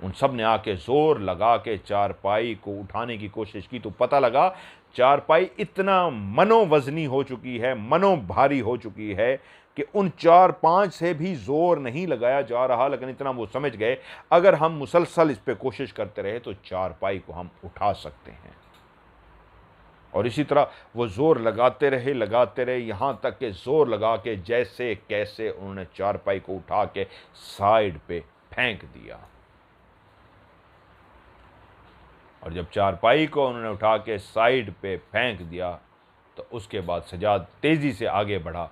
उन सब ने आके जोर लगा के चारपाई को उठाने की कोशिश की तो पता लगा चारपाई इतना मनोवजनी हो चुकी है, मनो भारी हो चुकी है कि उन 4-5 से भी जोर नहीं लगाया जा रहा। लेकिन इतना वो समझ गए अगर हम मुसलसल इस पे कोशिश करते रहे तो चारपाई को हम उठा सकते हैं। और इसी तरह वो जोर लगाते रहे यहाँ तक कि जोर लगा के जैसे कैसे उन्होंने चारपाई को उठा के साइड पे फेंक दिया। और जब चारपाई को उन्होंने उठा के साइड पे फेंक दिया तो उसके बाद सजाद तेज़ी से आगे बढ़ा।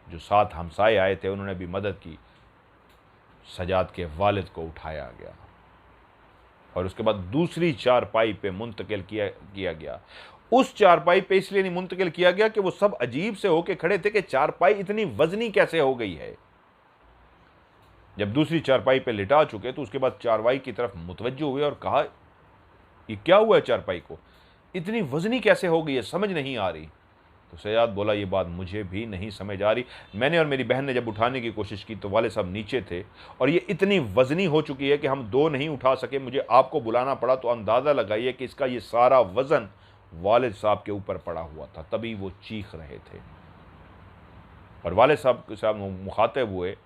जो साथ हमसाए आए थे उन्होंने भी मदद की। सजाद के वालिद को उठाया गया और उसके बाद दूसरी चारपाई पे मुंतकिल किया गया। उस चारपाई पे इसलिए नहीं मुंतकिल किया गया कि वो सब अजीब से होके खड़े थे कि चारपाई इतनी वजनी कैसे हो गई है। जब दूसरी चारपाई पे लिटा चुके तो उसके बाद चारपाई की तरफ मुतवज्जो हुए और कहा ये क्या हुआ है, चारपाई को इतनी वजनी कैसे हो गई है, समझ नहीं आ रही। तो सजाद बोला ये बात मुझे भी नहीं समझ आ रही। मैंने और मेरी बहन ने जब उठाने की कोशिश की तो वाले साहब नीचे थे और ये इतनी वजनी हो चुकी है कि हम 2 नहीं उठा सके, मुझे आपको बुलाना पड़ा। तो अंदाज़ा लगाइए कि इसका ये सारा वज़न वालिद साहब के ऊपर पड़ा हुआ था, तभी वो चीख रहे थे। और वालिद साहब के साथ मुखातिब हुए,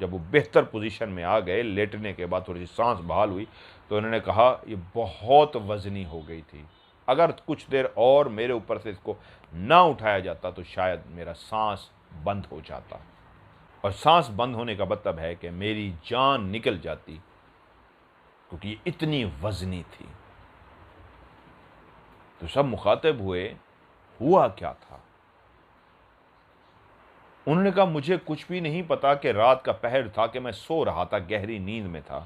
जब वो बेहतर पोजीशन में आ गए, लेटने के बाद थोड़ी सी सांस बहाल हुई, तो उन्होंने कहा ये बहुत वज़नी हो गई थी, अगर कुछ देर और मेरे ऊपर से इसको ना उठाया जाता तो शायद मेरा सांस बंद हो जाता। और सांस बंद होने का मतलब है कि मेरी जान निकल जाती, क्योंकि ये इतनी वज़नी थी। तो सब मुखातिब हुए, हुआ क्या था? उन्होंने कहा मुझे कुछ भी नहीं पता कि रात का पहर था कि मैं सो रहा था, गहरी नींद में था,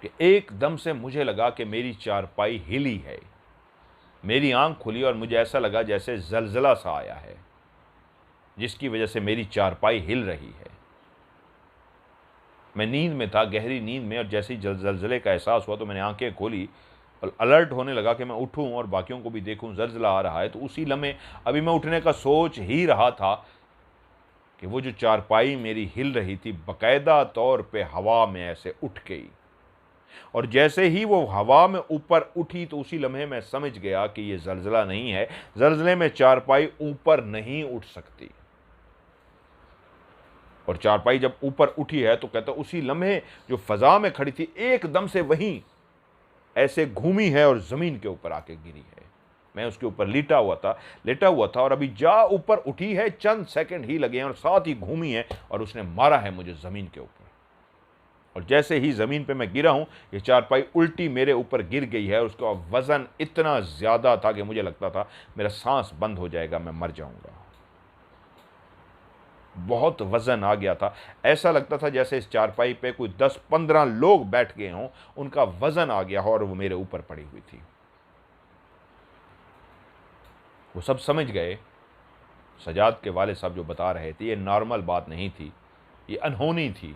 कि एकदम से मुझे लगा कि मेरी चारपाई हिली है। मेरी आंख खुली और मुझे ऐसा लगा जैसे ज़लज़ला सा आया है, जिसकी वजह से मेरी चारपाई हिल रही है। मैं नींद में था, गहरी नींद में, और जैसे ही ज़लज़ले का एहसास हुआ तो मैंने आंखें खोली और अलर्ट होने लगा कि मैं उठूं और बाकियों को भी देखूं ज़लज़ला आ रहा है। तो उसी लम्हे अभी मैं उठने का सोच ही रहा था कि वो जो चारपाई मेरी हिल रही थी बाकायदा तौर पे हवा में ऐसे उठ गई, और जैसे ही वो हवा में ऊपर उठी तो उसी लम्हे मैं समझ गया कि ये ज़लज़ला नहीं है, ज़लज़ले में चारपाई ऊपर नहीं उठ सकती। और चारपाई जब ऊपर उठी है तो कहता उसी लम्हे जो फ़ज़ा में खड़ी थी एकदम से वहीं ऐसे घूमी है और ज़मीन के ऊपर आके गिरी है। मैं उसके ऊपर लेटा हुआ था और अभी जा ऊपर उठी है, चंद सेकंड ही लगे हैं और साथ ही घूमी है और उसने मारा है मुझे ज़मीन के ऊपर। और जैसे ही ज़मीन पे मैं गिरा हूँ, ये चारपाई उल्टी मेरे ऊपर गिर गई है और उसका वज़न इतना ज़्यादा था कि मुझे लगता था मेरा सांस बंद हो जाएगा, मैं मर जाऊँगा। बहुत वज़न आ गया था, ऐसा लगता था जैसे इस चारपाई पे कोई 10-15 लोग बैठ गए हों, उनका वज़न आ गया हो और वो मेरे ऊपर पड़ी हुई थी। वो सब समझ गए, सजाद के वालिद साहब जो बता रहे थे, ये नॉर्मल बात नहीं थी, ये अनहोनी थी।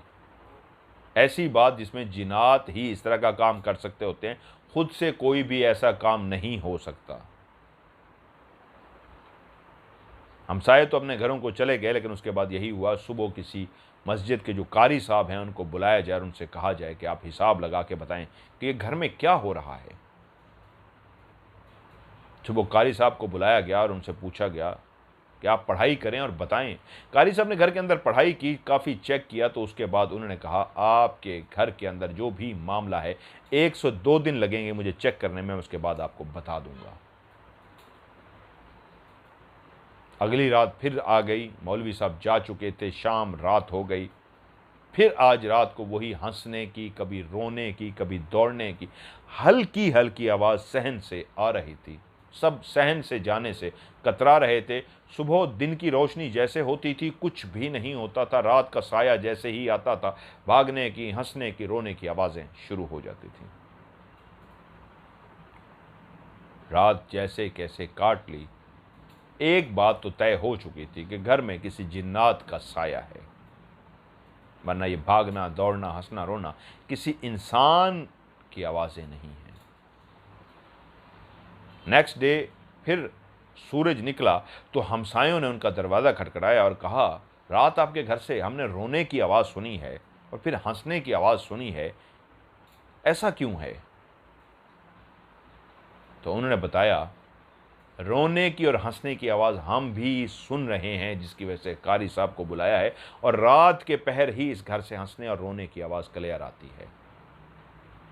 ऐसी बात जिसमें जिन्नात ही इस तरह का काम कर सकते होते हैं, खुद से कोई भी ऐसा काम नहीं हो सकता। हमसाये तो अपने घरों को चले गए, लेकिन उसके बाद यही हुआ, सुबह किसी मस्जिद के जो कारी साहब हैं उनको बुलाया जाए और उनसे कहा जाए कि आप हिसाब लगा के बताएं कि ये घर में क्या हो रहा है। सुबह कारी साहब को बुलाया गया और उनसे पूछा गया कि आप पढ़ाई करें और बताएं। कारी साहब ने घर के अंदर पढ़ाई की, काफ़ी चेक किया, तो उसके बाद उन्होंने कहा आपके घर के अंदर जो भी मामला है 102 दिन लगेंगे मुझे चेक करने में, उसके बाद आपको बता दूंगा। अगली रात फिर आ गई, मौलवी साहब जा चुके थे, शाम रात हो गई। फिर आज रात को वही हंसने की, कभी रोने की, कभी दौड़ने की हल्की हल्की आवाज़ सहन से आ रही थी। सब सहन से जाने से कतरा रहे थे। सुबह दिन की रोशनी जैसे होती थी कुछ भी नहीं होता था, रात का साया जैसे ही आता था भागने की, हंसने की, रोने की आवाज़ें शुरू हो जाती थी। रात जैसे कैसे काट ली। एक बात तो तय हो चुकी थी कि घर में किसी जिन्नात का साया है, वरना ये भागना दौड़ना हंसना रोना किसी इंसान की आवाज़ें नहीं हैं। नेक्स्ट डे फिर सूरज निकला तो हमसायों ने उनका दरवाज़ा खटखटाया और कहा रात आपके घर से हमने रोने की आवाज़ सुनी है और फिर हंसने की आवाज़ सुनी है, ऐसा क्यों है? तो उन्होंने बताया रोने की और हंसने की आवाज़ हम भी सुन रहे हैं, जिसकी वजह से कारी साहब को बुलाया है, और रात के पहर ही इस घर से हंसने और रोने की आवाज़ क्लियर आती है,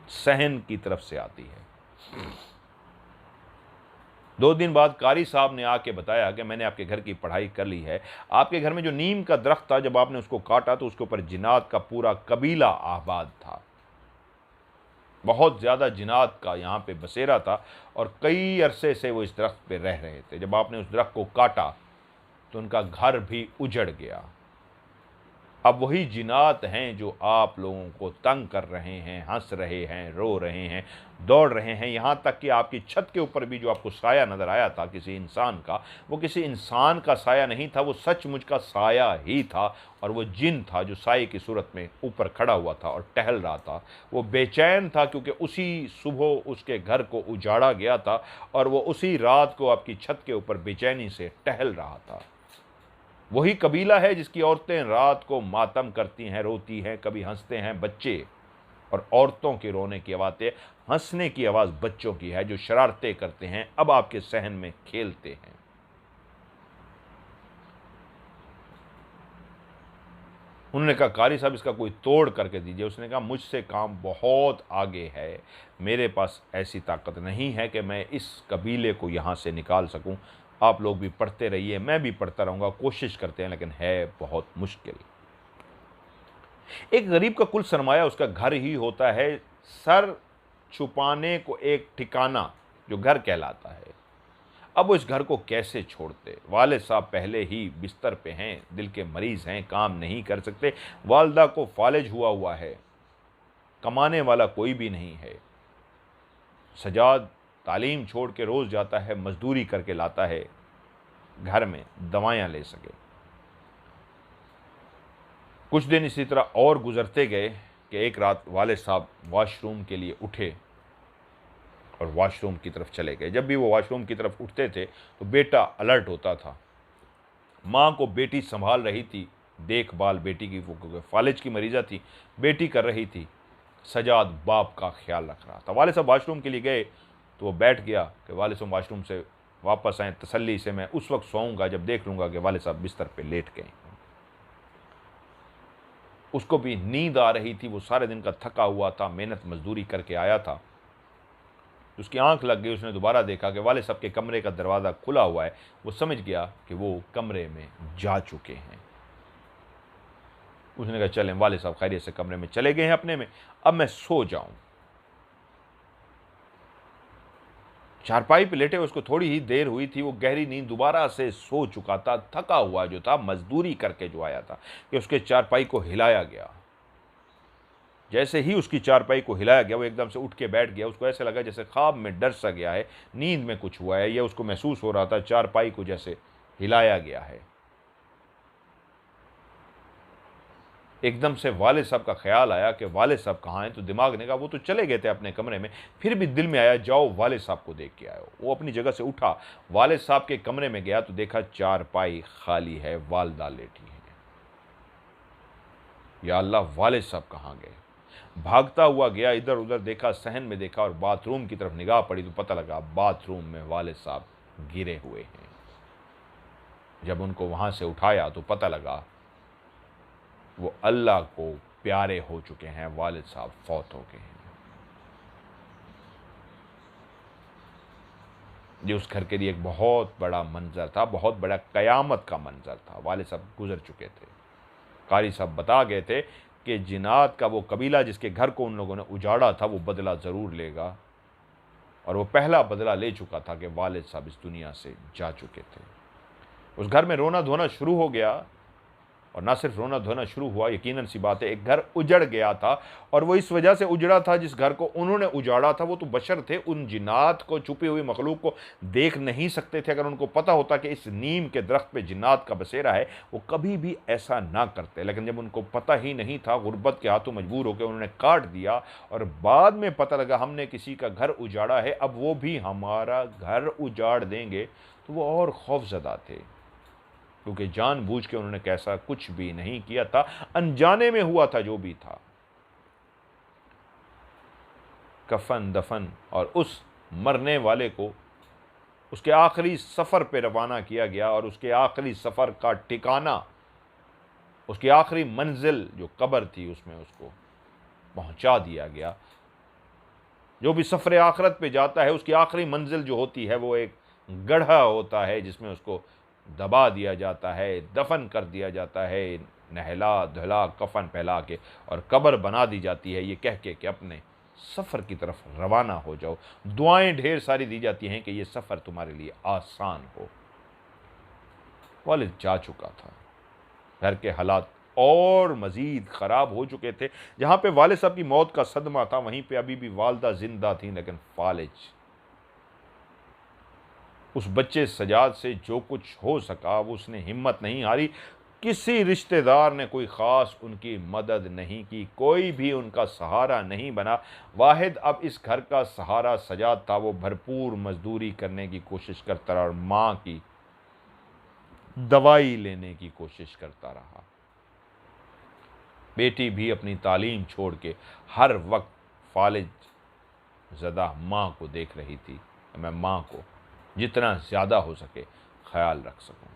सहन की तरफ से आती है। 2 दिन बाद कारी साहब ने आके बताया कि मैंने आपके घर की पढ़ाई कर ली है। आपके घर में जो नीम का दरख्त था, जब आपने उसको काटा तो उसके ऊपर जिन्नात का पूरा कबीला आबाद था। बहुत ज़्यादा जिन्नात का यहाँ पे बसेरा था और कई अरसे से वो इस दरख्त पे रह रहे थे। जब आपने उस दरख्त को काटा तो उनका घर भी उजड़ गया। अब वही जिन्नात हैं जो आप लोगों को तंग कर रहे हैं, हंस रहे हैं, रो रहे हैं, दौड़ रहे हैं। यहाँ तक कि आपकी छत के ऊपर भी जो आपको साया नज़र आया था किसी इंसान का, वो किसी इंसान का साया नहीं था, वो सचमुच का साया ही था। और वो जिन था जो साये की सूरत में ऊपर खड़ा हुआ था और टहल रहा था। वो बेचैन था क्योंकि उसी सुबह उसके घर को उजाड़ा गया था और वो उसी रात को आपकी छत के ऊपर बेचैनी से टहल रहा था। वही कबीला है जिसकी औरतें रात को मातम करती हैं, रोती हैं, कभी हंसते हैं बच्चे, और औरतों के रोने की आवाज़ें, हंसने की आवाज़ बच्चों की है जो शरारतें करते हैं, अब आपके सहन में खेलते हैं। उन्होंने कहा कारी साहब इसका कोई तोड़ करके दीजिए। उसने कहा मुझसे काम बहुत आगे है, मेरे पास ऐसी ताकत नहीं है कि मैं इस कबीले को यहाँ से निकाल सकूँ। आप लोग भी पढ़ते रहिए, मैं भी पढ़ता रहूँगा, कोशिश करते हैं, लेकिन है बहुत मुश्किल। एक गरीब का कुल सरमाया उसका घर ही होता है, सर छुपाने को एक ठिकाना जो घर कहलाता है। अब वो इस घर को कैसे छोड़ते? वालिद साहब पहले ही बिस्तर पे हैं, दिल के मरीज हैं, काम नहीं कर सकते। वालदा को फालिज हुआ है, कमाने वाला कोई भी नहीं है। सजाद तालीम छोड़ के रोज़ जाता है, मजदूरी करके लाता है घर में दवाइयाँ ले सके। कुछ दिन इसी तरह और गुजरते गए कि एक रात वालिद साहब वॉशरूम के लिए उठे और वॉशरूम की तरफ चले गए। जब भी वो वॉशरूम की तरफ उठते थे तो बेटा अलर्ट होता था। माँ को बेटी संभाल रही थी, देखभाल बेटी की, वो फालिज की मरीज़ा थी, बेटी कर रही थी। सजाद बाप का ख्याल रख रहा था। वालिद साहब वॉशरूम के लिए गए तो वो बैठ गया कि वालिद साहब वॉशरूम से वापस आए, तसल्ली से मैं उस वक्त सोऊंगा जब देख लूँगा कि वालिद साहब बिस्तर पे लेट गए। उसको भी नींद आ रही थी, वो सारे दिन का थका हुआ था, मेहनत मजदूरी करके आया था। उसकी आंख लग गई, उसने दोबारा देखा कि वालिद साहब के कमरे का दरवाज़ा खुला हुआ है। वो समझ गया कि वो कमरे में जा चुके हैं। उसने कहा चलें, वालिद साहब खैरियत से कमरे में चले गए हैं अपने में, अब मैं सो जाऊं। चारपाई पे लेटे उसको थोड़ी ही देर हुई थी, वो गहरी नींद, दोबारा से सो चुका था, थका हुआ जो था, मजदूरी करके जो आया था, कि उसके चारपाई को हिलाया गया। जैसे ही उसकी चारपाई को हिलाया गया वो एकदम से उठ के बैठ गया। उसको ऐसे लगा जैसे ख्वाब में डर सा गया है, नींद में कुछ हुआ है, या उसको महसूस हो रहा था चारपाई को जैसे हिलाया गया है। एकदम से वालिद साहब का ख्याल आया कि वालिद साहब कहाँ हैं। तो दिमाग ने कहा वो तो चले गए थे अपने कमरे में। फिर भी दिल में आया जाओ वालिद साहब को देख के आयो। वो अपनी जगह से उठा, वालिद साहब के कमरे में गया तो देखा चारपाई खाली है, वालदा लेटी है। या अल्लाह, वालिद साहब कहाँ गए? भागता हुआ गया, इधर उधर देखा, सहन में देखा और बाथरूम की तरफ निगाह पड़ी तो पता लगा बाथरूम में वालिद साहब गिरे हुए हैं। जब उनको वहां से उठाया तो पता लगा वो अल्लाह को प्यारे हो चुके हैं, वालिद साहब फौत हो गए हैं। ये उस घर के लिए एक बहुत बड़ा मंजर था, बहुत बड़ा कयामत का मंजर था। वालिद साहब गुजर चुके थे। कारी साहब बता गए थे कि जिनात का वो कबीला जिसके घर को उन लोगों ने उजाड़ा था वो बदला ज़रूर लेगा, और वो पहला बदला ले चुका था कि वालिद साहब इस दुनिया से जा चुके थे। उस घर में रोना धोना शुरू हो गया, और ना सिर्फ रोना धोना शुरू हुआ, यकीनन सी बात है एक घर उजड़ गया था, और वो इस वजह से उजड़ा था, जिस घर को उन्होंने उजाड़ा था वो तो बशर थे, उन जिन्नात को, छुपी हुई मखलूक को देख नहीं सकते थे। अगर उनको पता होता कि इस नीम के दरख्त पे जिन्नात का बसेरा है वो कभी भी ऐसा ना करते। लेकिन जब उनको पता ही नहीं था, गुर्बत के हाथों मजबूर होकर उन्होंने काट दिया, और बाद में पता लगा हमने किसी का घर उजाड़ा है, अब वो भी हमारा घर उजाड़ देंगे, तो वो और खौफजदा थे, क्योंकि जानबूझ के उन्होंने कैसा कुछ भी नहीं किया था, अनजाने में हुआ था जो भी था। कफन दफन और उस मरने वाले को उसके आखिरी सफ़र पे रवाना किया गया, और उसके आखिरी सफ़र का ठिकाना, उसकी आखिरी मंजिल जो कब्र थी उसमें उसको पहुंचा दिया गया। जो भी सफ़र आखिरत पे जाता है उसकी आखिरी मंजिल जो होती है वो एक गड्ढा होता है जिसमें उसको दबा दिया जाता है, दफन कर दिया जाता है, नहला धुला कफन पहला के, और कब्र बना दी जाती है ये कह के कि अपने सफ़र की तरफ रवाना हो जाओ। दुआएं ढेर सारी दी जाती हैं कि ये सफ़र तुम्हारे लिए आसान हो। वालिद जा चुका था, घर के हालात और मज़ीद ख़राब हो चुके थे। जहाँ पे वालिद साहब की मौत का सदमा था वहीं पे अभी भी वालदा ज़िंदा थी, लेकिन फालिज उस बच्चे सजाद से जो कुछ हो सका वो उसने हिम्मत नहीं हारी। किसी रिश्तेदार ने कोई ख़ास उनकी मदद नहीं की, कोई भी उनका सहारा नहीं बना। वाहिद अब इस घर का सहारा सजाद था। वो भरपूर मजदूरी करने की कोशिश करता रहा और माँ की दवाई लेने की कोशिश करता रहा। बेटी भी अपनी तालीम छोड़ के हर वक्त फालिज ज़दा माँ को देख रही थी। मैं माँ को जितना ज़्यादा हो सके ख्याल रख सकूं।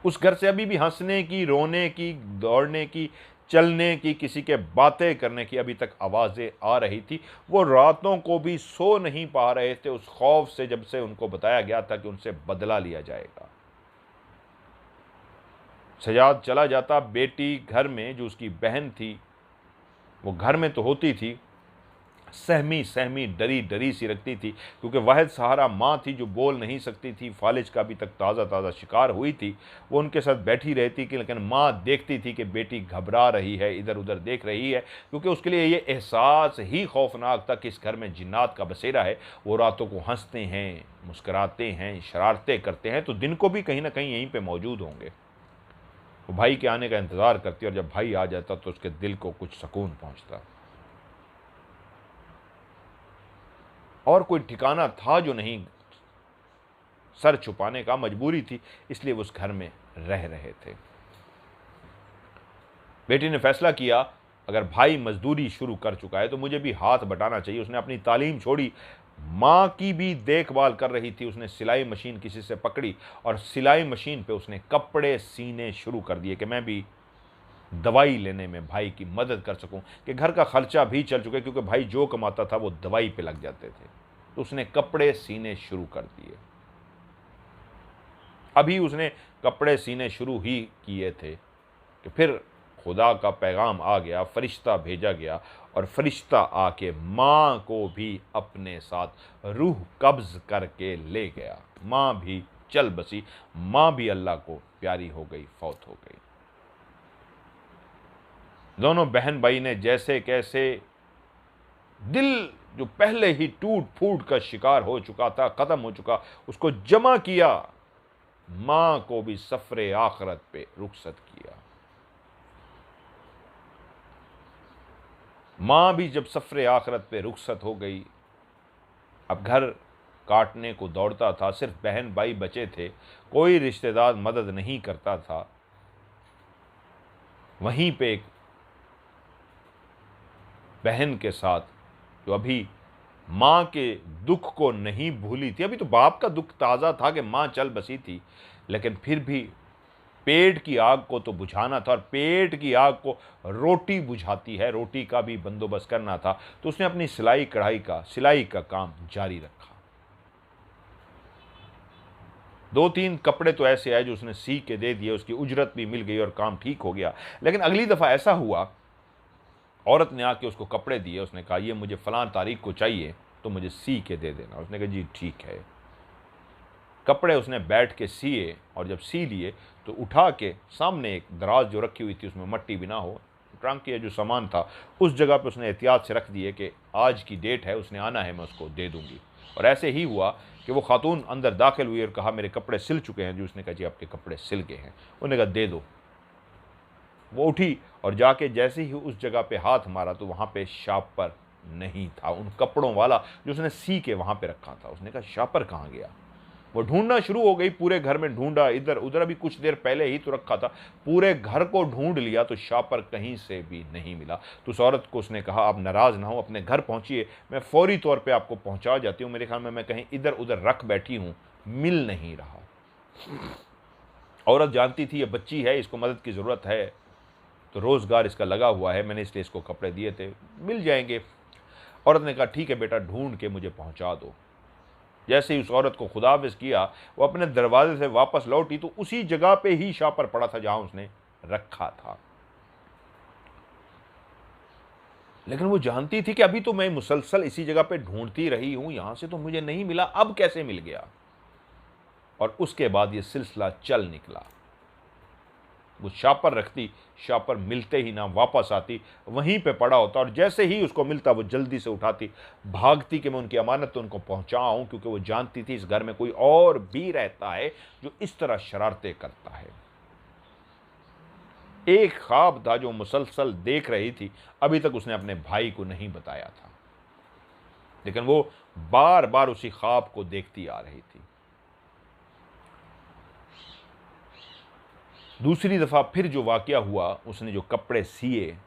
उस घर से अभी भी हंसने की, रोने की, दौड़ने की, चलने की, किसी के बातें करने की अभी तक आवाज़ें आ रही थी। वो रातों को भी सो नहीं पा रहे थे उस खौफ से, जब से उनको बताया गया था कि उनसे बदला लिया जाएगा। सजाद चला जाता, बेटी घर में, जो उसकी बहन थी, वो घर में तो होती थी, सहमी सहमी, डरी डरी सी रखती थी, क्योंकि वाहिद सहारा माँ थी जो बोल नहीं सकती थी, फालिज का अभी तक ताज़ा ताज़ा शिकार हुई थी। वो उनके साथ बैठी रहती कि, लेकिन माँ देखती थी कि बेटी घबरा रही है, इधर उधर देख रही है, क्योंकि उसके लिए ये एहसास ही खौफनाक था कि इस घर में जिन्नात का बसेरा है। वो रातों को हंसते हैं, मुस्कराते हैं, शरारतें करते हैं, तो दिन को भी कहीं ना कहीं यहीं पर मौजूद होंगे। वो भाई के आने का इंतज़ार करती, और जब भाई आ जाता तो उसके दिल को कुछ सुकून पहुँचता। और कोई ठिकाना था जो नहीं, सर छुपाने का मजबूरी थी, इसलिए वो उस घर में रह रहे थे। बेटी ने फैसला किया, अगर भाई मजदूरी शुरू कर चुका है तो मुझे भी हाथ बटाना चाहिए। उसने अपनी तालीम छोड़ी, माँ की भी देखभाल कर रही थी। उसने सिलाई मशीन किसी से पकड़ी और सिलाई मशीन पे उसने कपड़े सीने शुरू कर दिए कि मैं भी दवाई लेने में भाई की मदद कर सकूं, कि घर का खर्चा भी चल चुका है, क्योंकि भाई जो कमाता था वो दवाई पे लग जाते थे। तो उसने कपड़े सीने शुरू कर दिए। अभी उसने कपड़े सीने शुरू ही किए थे कि फिर खुदा का पैगाम आ गया, फरिश्ता भेजा गया, और फरिश्ता आके माँ को भी अपने साथ रूह कब्ज करके ले गया। माँ भी चल बसी, माँ भी अल्लाह को प्यारी हो गई, फौत हो गई। दोनों बहन भाई ने जैसे कैसे दिल जो पहले ही टूट फूट का शिकार हो चुका था, खत्म हो चुका, उसको जमा किया। मां को भी सफरे आखरत पे रुखसत किया। मां भी जब सफरे आखरत पे रुखसत हो गई, अब घर काटने को दौड़ता था, सिर्फ बहन भाई बचे थे, कोई रिश्तेदार मदद नहीं करता था। वहीं पे एक बहन के साथ, जो अभी माँ के दुख को नहीं भूली थी, अभी तो बाप का दुख ताज़ा था कि माँ चल बसी थी, लेकिन फिर भी पेट की आग को तो बुझाना था, और पेट की आग को रोटी बुझाती है, रोटी का भी बंदोबस्त करना था। तो उसने अपनी सिलाई का काम जारी रखा। 2-3 कपड़े तो ऐसे आए जो उसने सी के दे दिए, उसकी उजरत भी मिल गई और काम ठीक हो गया। लेकिन अगली दफ़ा ऐसा हुआ, औरत ने आके उसको कपड़े दिए, उसने कहा ये मुझे फ़लाँ तारीख को चाहिए, तो मुझे सी के दे देना। उसने कहा जी ठीक है। कपड़े उसने बैठ के सिए, और जब सी लिए तो उठा के सामने एक दराज जो रखी हुई थी, उसमें मट्टी भी ना हो, ट्रंक के जो सामान था उस जगह पे उसने एहतियात से रख दिए कि आज की डेट है, उसने आना है, मैं उसको दे दूंगी। और ऐसे ही हुआ कि वो खातून अंदर दाखिल हुई और कहा मेरे कपड़े सिल चुके हैं। जो उसने कहा जी आपके कपड़े सिल गए हैं। उन्होंने कहा दे दो। वो उठी और जाके जैसे ही उस जगह पे हाथ मारा तो वहाँ पे शापर नहीं था, उन कपड़ों वाला जो उसने सी के वहाँ पे रखा था। उसने कहा शापर कहाँ गया। वो ढूंढना शुरू हो गई, पूरे घर में ढूंढा, इधर उधर, अभी कुछ देर पहले ही तो रखा था, पूरे घर को ढूंढ लिया, तो शापर कहीं से भी नहीं मिला। तो उस औरत को उसने कहा आप नाराज़ ना हो, अपने घर पहुंचिए, मैं फौरी तौर पे आपको पहुंचा जाती हूँ, मेरे ख्याल में मैं कहीं इधर उधर रख बैठी हूँ, मिल नहीं रहा। औरत जानती थी ये बच्ची है, इसको मदद की ज़रूरत है, तो रोज़गार इसका लगा हुआ है, मैंने इसलिए इसको कपड़े दिए थे, मिल जाएंगे। औरत ने कहा ठीक है बेटा, ढूंढ के मुझे पहुंचा दो। जैसे ही उस औरत को खुदाफिज किया, वो अपने दरवाजे से वापस लौटी तो उसी जगह पे ही शापर पड़ा था जहां उसने रखा था। लेकिन वो जानती थी कि अभी तो मैं मुसलसल इसी जगह पे ढूंढती रही हूं, यहां से तो मुझे नहीं मिला, अब कैसे मिल गया। और उसके बाद ये सिलसिला चल निकला। वो शापर रखती, शापर मिलते ही ना वापस आती, वहीं पे पड़ा होता, और जैसे ही उसको मिलता वो जल्दी से उठाती, भागती कि मैं उनकी अमानत तो उनको पहुंचाऊं, क्योंकि वो जानती थी इस घर में कोई और भी रहता है जो इस तरह शरारतें करता है। एक ख्वाब था जो मुसलसल देख रही थी, अभी तक उसने अपने भाई को नहीं बताया था, लेकिन वो बार बार उसी ख्वाब को देखती आ रही थी। दूसरी दफ़ा फिर जो वाक़या हुआ, उसने जो कपड़े सिए,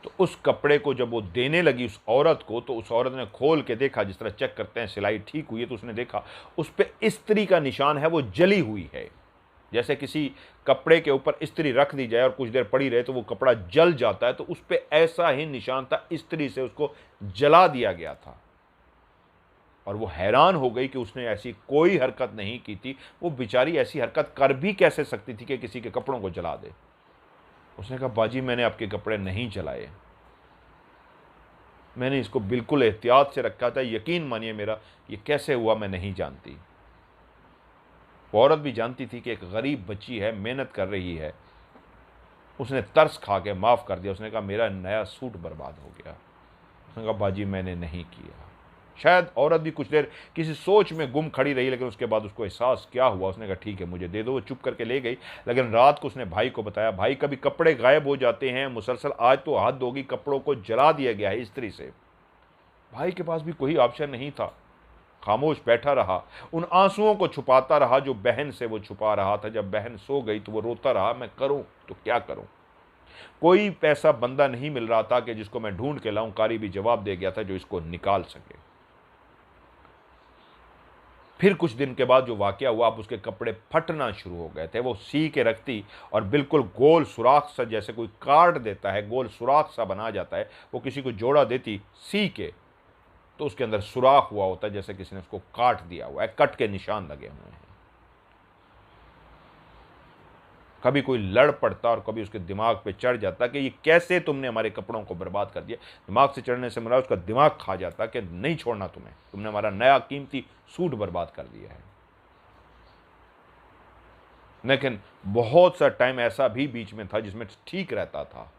तो उस कपड़े को जब वो देने लगी उस औरत को, तो उस औरत ने खोल के देखा, जिस तरह चेक करते हैं सिलाई ठीक हुई है, तो उसने देखा उस पर इस्त्री का निशान है, वो जली हुई है। जैसे किसी कपड़े के ऊपर इस्त्री रख दी जाए और कुछ देर पड़ी रहे तो वो कपड़ा जल जाता है, तो उस पर ऐसा ही निशान था, इस्त्री से उसको जला दिया गया था। और वो हैरान हो गई कि उसने ऐसी कोई हरकत नहीं की थी, वो बेचारी ऐसी हरकत कर भी कैसे सकती थी कि किसी के कपड़ों को जला दे। उसने कहा, बाजी मैंने आपके कपड़े नहीं जलाए, मैंने इसको बिल्कुल एहतियात से रखा था, यकीन मानिए मेरा, ये कैसे हुआ मैं नहीं जानती। वो औरत भी जानती थी कि एक गरीब बच्ची है, मेहनत कर रही है। उसने तरस खा के माफ़ कर दिया। उसने कहा मेरा नया सूट बर्बाद हो गया। उसने कहा बाजी मैंने नहीं किया। शायद औरत भी कुछ देर किसी सोच में गुम खड़ी रही, लेकिन उसके बाद उसको एहसास क्या हुआ, उसने कहा ठीक है मुझे दे दो। वो चुप करके ले गई। लेकिन रात को उसने भाई को बताया, भाई कभी कपड़े गायब हो जाते हैं मुसलसल, आज तो हद होगी, कपड़ों को जला दिया गया है इस्त्री से। भाई के पास भी कोई ऑप्शन नहीं था, खामोश बैठा रहा, उन आंसुओं को छुपाता रहा जो बहन से वो छुपा रहा था। जब बहन सो गई तो वो रोता रहा, मैं करूं तो क्या करूं। कोई पैसा बंदा नहीं मिल रहा था कि जिसको मैं ढूंढ के लाऊं। कारी भी जवाब दे गया था जो इसको निकाल सके। फिर कुछ दिन के बाद जो वाकया हुआ, अब उसके कपड़े फटना शुरू हो गए थे। वो सी के रखती और बिल्कुल गोल सुराख सा, जैसे कोई काट देता है गोल सुराख सा बना जाता है, वो किसी को जोड़ा देती सी के, तो उसके अंदर सुराख हुआ होता है जैसे किसी ने उसको काट दिया हुआ है, कट के निशान लगे हुए हैं। कभी कोई लड़ पड़ता और कभी उसके दिमाग पे चढ़ जाता कि ये कैसे तुमने हमारे कपड़ों को बर्बाद कर दिया। दिमाग से चढ़ने से मेरा उसका दिमाग खा जाता कि नहीं छोड़ना तुम्हें, तुमने हमारा नया कीमती सूट बर्बाद कर दिया है। लेकिन बहुत सा टाइम ऐसा भी बीच में था जिसमें ठीक रहता था,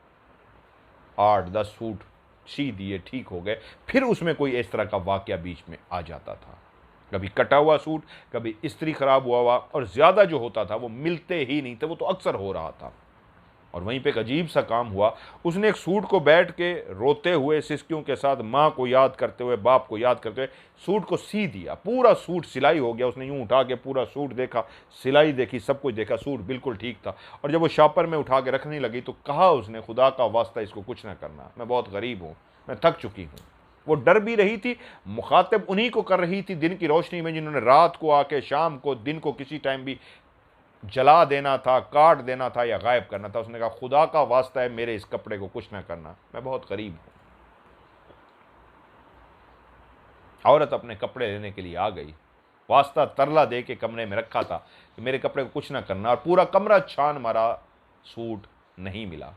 8-10 सूट सी दिए, ठीक हो गए। फिर उसमें कोई इस तरह का वाकया बीच में आ जाता था, कभी कटा हुआ सूट, कभी इस्त्री खराब हुआ, और ज़्यादा जो होता था वो मिलते ही नहीं थे, वो तो अक्सर हो रहा था। और वहीं पे एक अजीब सा काम हुआ। उसने एक सूट को बैठ के रोते हुए, सिसकियों के साथ, माँ को याद करते हुए, बाप को याद करते हुए सूट को सी दिया। पूरा सूट सिलाई हो गया। उसने यूं उठा के पूरा सूट देखा, सिलाई देखी, सब कुछ देखा, सूट बिल्कुल ठीक था। और जब वो शॉपर में उठा के रखने लगी तो कहा उसने, खुदा का वास्ता इसको कुछ ना करना, मैं बहुत गरीब हूँ, मैं थक चुकी हूँ। वो डर भी रही थी, मुखातिब उन्हीं को कर रही थी दिन की रोशनी में जिन्होंने रात को आके, शाम को, दिन को किसी टाइम भी जला देना था, काट देना था या गायब करना था। उसने कहा खुदा का वास्ता है मेरे इस कपड़े को कुछ ना करना, मैं बहुत गरीब हूं। औरत अपने कपड़े लेने के लिए आ गई। वास्ता तरला दे के कमरे में रखा था कि मेरे कपड़े को कुछ ना करना, और पूरा कमरा छान मारा, सूट नहीं मिला।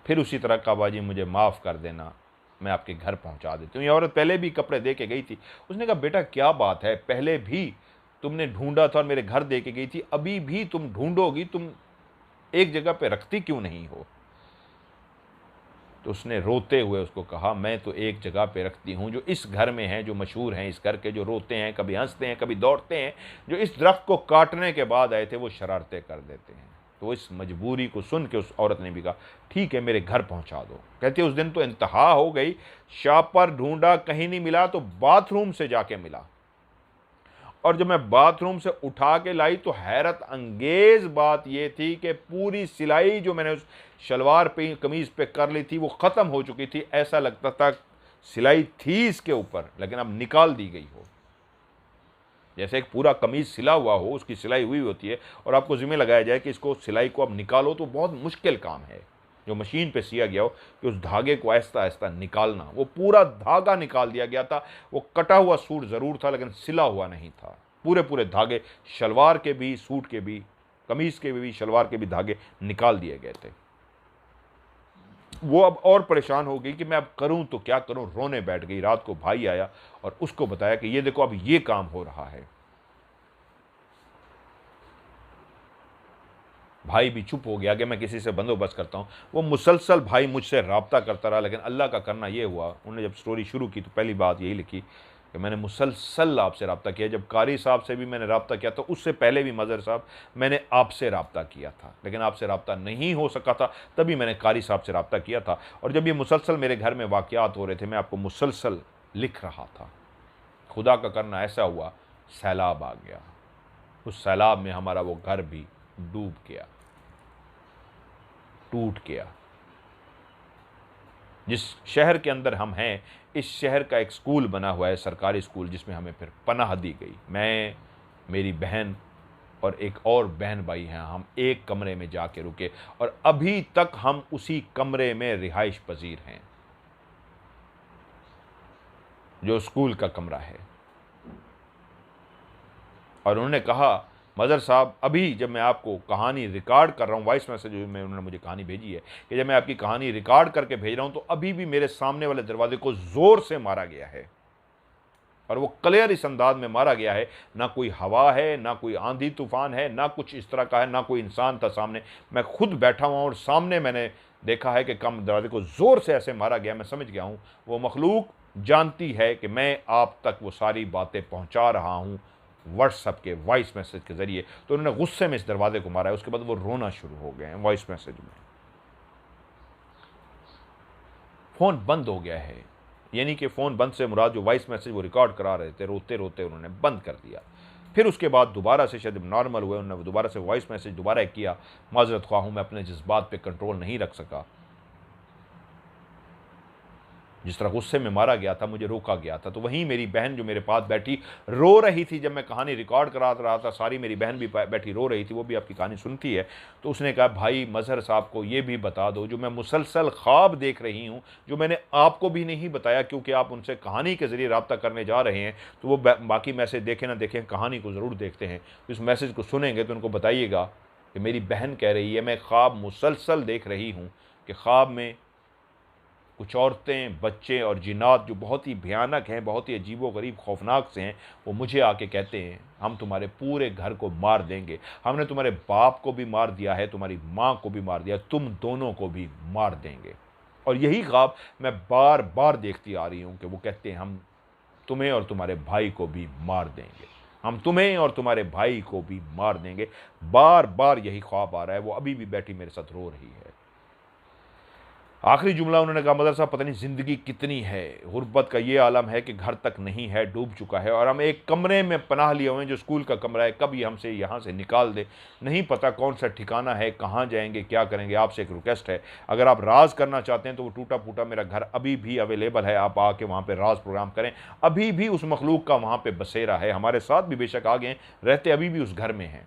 फिर उसी तरह का, बाजी मुझे माफ़ कर देना, मैं आपके घर पहुंचा देती हूँ। ये औरत पहले भी कपड़े दे के गई थी। उसने कहा बेटा क्या बात है, पहले भी तुमने ढूंढा था और मेरे घर दे के गई थी, अभी भी तुम ढूंढोगी, तुम एक जगह पे रखती क्यों नहीं हो। तो उसने रोते हुए उसको कहा मैं तो एक जगह पे रखती हूँ, जो इस घर में हैं, जो मशहूर हैं इस घर के, जो रोते हैं, कभी हंसते हैं, कभी दौड़ते हैं, जो इस दरख्त को काटने के बाद आए थे, वो शरारतें कर देते हैं। तो इस मजबूरी को सुन के उस औरत ने भी कहा ठीक है मेरे घर पहुंचा दो। कहती है उस दिन तो इंतहा हो गई, शापर ढूंढा कहीं नहीं मिला, तो बाथरूम से जाके मिला। और जब मैं बाथरूम से उठा के लाई तो हैरत अंगेज बात यह थी कि पूरी सिलाई जो मैंने उस शलवार पे, कमीज पे कर ली थी, वो ख़त्म हो चुकी थी। ऐसा लगता था सिलाई थी इसके ऊपर, लेकिन अब निकाल दी गई हो। जैसे एक पूरा कमीज सिला हुआ हो, उसकी सिलाई हुई होती है, और आपको जिम्मे लगाया जाए कि इसको सिलाई को अब निकालो, तो बहुत मुश्किल काम है जो मशीन पे सिया गया हो, कि उस धागे को आहिस्ता आहिस्ता निकालना। वो पूरा धागा निकाल दिया गया था। वो कटा हुआ सूट ज़रूर था लेकिन सिला हुआ नहीं था। पूरे पूरे धागे, शलवार के भी, सूट के भी, कमीज़ के भी, शलवार के भी धागे निकाल दिए गए थे। वो अब और परेशान हो गई कि मैं अब करूं तो क्या करूं, रोने बैठ गई। रात को भाई आया और उसको बताया कि ये देखो अब ये काम हो रहा है। भाई भी चुप हो गया कि मैं किसी से बंदोबस्त करता हूँ। वो मुसलसल भाई मुझसे रब्ता करता रहा, लेकिन अल्लाह का करना ये हुआ, उन्होंने जब स्टोरी शुरू की तो पहली बात यही लिखी कि मैंने मुसलसल आपसे रब्ता किया। जब कारी साहब से भी मैंने रब्ता किया, तो उससे पहले भी मज़र साहब मैंने आपसे रब्ता किया था, लेकिन आपसे रब्ता नहीं हो सका था, तभी मैंने कारी साहब से रब्ता किया था। और जब ये मुसलसल मेरे घर में वाक़यात हो रहे थे, मैं आपको मुसलसल लिख रहा था। खुदा का करना ऐसा हुआ, सैलाब आ गया। उस सैलाब में हमारा वो घर भी डूब गया, टूट गया। जिस शहर के अंदर हम हैं, इस शहर का एक स्कूल बना हुआ है, सरकारी स्कूल, जिसमें हमें फिर पनाह दी गई। मैं, मेरी बहन और एक और बहन भाई हैं, हम एक कमरे में जाके रुके और अभी तक हम उसी कमरे में रिहाइश पजीर हैं, जो स्कूल का कमरा है। और उन्होंने कहा, मज़हर साहब, अभी जब मैं आपको कहानी रिकॉर्ड कर रहा हूँ, वॉइस मैसेज में उन्होंने मुझे कहानी भेजी है कि जब मैं आपकी कहानी रिकॉर्ड करके भेज रहा हूँ तो अभी भी मेरे सामने वाले दरवाजे को ज़ोर से मारा गया है, और वो क्लियर इस अंदाज में मारा गया है, ना कोई हवा है, ना कोई आंधी तूफान है, ना कुछ इस तरह का है, ना कोई इंसान था सामने। मैं खुद बैठा हुआ और सामने मैंने देखा है कि कम दरवाजे को ज़ोर से ऐसे मारा गया। मैं समझ गया हूँ वो मखलूक जानती है कि मैं आप तक वो सारी बातें पहुँचा रहा हूँ व्हाट्सएप के वॉइस मैसेज के ज़रिए। तो उन्होंने गुस्से में इस दरवाजे को मारा है। उसके बाद वो रोना शुरू हो गए हैं वॉइस मैसेज में। फ़ोन बंद हो गया है, यानी कि फ़ोन बंद से मुराद जो वॉइस मैसेज वो रिकॉर्ड करा रहे थे, रोते रोते उन्होंने बंद कर दिया। फिर उसके बाद दोबारा से शायद नॉर्मल हुए, उन्होंने दोबारा से वॉइस मैसेज दोबारा किया, माजरत ख्वाह हूँ, मैं अपने जज्बात पे कंट्रोल नहीं रख सका। जिस तरह गुस्से में मारा गया था, मुझे रोका गया था। तो वहीं मेरी बहन जो मेरे पास बैठी रो रही थी, जब मैं कहानी रिकॉर्ड करा रहा था, सारी मेरी बहन भी बैठी रो रही थी, वो भी आपकी कहानी सुनती है। तो उसने कहा, भाई मज़हर साहब को ये भी बता दो, जो मैं मुसलसल ख्वाब देख रही हूँ, जो मैंने आपको भी नहीं बताया क्योंकि आप उनसे कहानी के ज़रिए रब्ता करने जा रहे हैं, तो वो बाकी मैसेज देखें ना देखें, कहानी को ज़रूर देखते हैं। तो इस मैसेज को सुनेंगे तो उनको बताइएगा कि मेरी बहन कह रही है, मैं ख्वाब मुसलसल देख रही हूँ कि ख्वाब में कुछ औरतें, बच्चे और जिन्नात जो बहुत ही भयानक हैं, बहुत ही अजीबो-गरीब खौफनाक से हैं, वो मुझे आके कहते हैं, हम तुम्हारे पूरे घर को मार देंगे, हमने तुम्हारे बाप को भी मार दिया है, तुम्हारी माँ को भी मार दिया, तुम दोनों को भी मार देंगे। और यही ख्वाब मैं बार बार देखती आ रही हूँ कि वो कहते हैं, हम तुम्हें और तुम्हारे भाई को भी मार देंगे, हम तुम्हें और तुम्हारे भाई को भी मार देंगे। बार बार यही ख्वाब आ रहा है। वो अभी भी बैठी मेरे साथ रो रही है। आखिरी जुमला उन्होंने कहा, मदर साहब पता नहीं ज़िंदगी कितनी है, गुर्बत का ये आलम है कि घर तक नहीं है, डूब चुका है, और हम एक कमरे में पनाह लिए हुए हैं जो स्कूल का कमरा है, कब ये हमसे यहाँ से निकाल दे, नहीं पता कौन सा ठिकाना है, कहाँ जाएंगे, क्या करेंगे। आपसे एक रिक्वेस्ट है, अगर आप राज करना चाहते हैं तो वो टूटा फूटा मेरा घर अभी भी अवेलेबल है, आप आके वहाँ पर राज प्रोग्राम करें। अभी भी उस मखलूक का वहाँ पर बसेरा है, हमारे साथ भी बेशक आ गए, रहते अभी भी उस घर में हैं।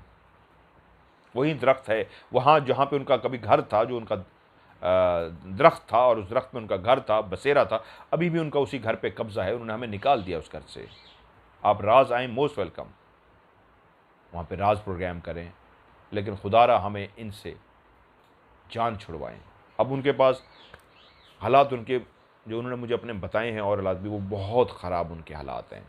वही दरख्त है वहाँ जहाँ पर उनका कभी घर था, जो उनका दरख्त था और उस दरख्त में उनका घर था, बसेरा था, अभी भी उनका उसी घर पे कब्ज़ा है। उन्होंने हमें निकाल दिया उस घर से। आप राज आएँ, मोस्ट वेलकम, वहाँ पे राज प्रोग्राम करें, लेकिन खुदारा हमें इनसे जान छुड़वाएं। अब उनके पास हालात, उनके जो उन्होंने मुझे अपने बताए हैं और हालात भी, वो बहुत ख़राब उनके हालात हैं।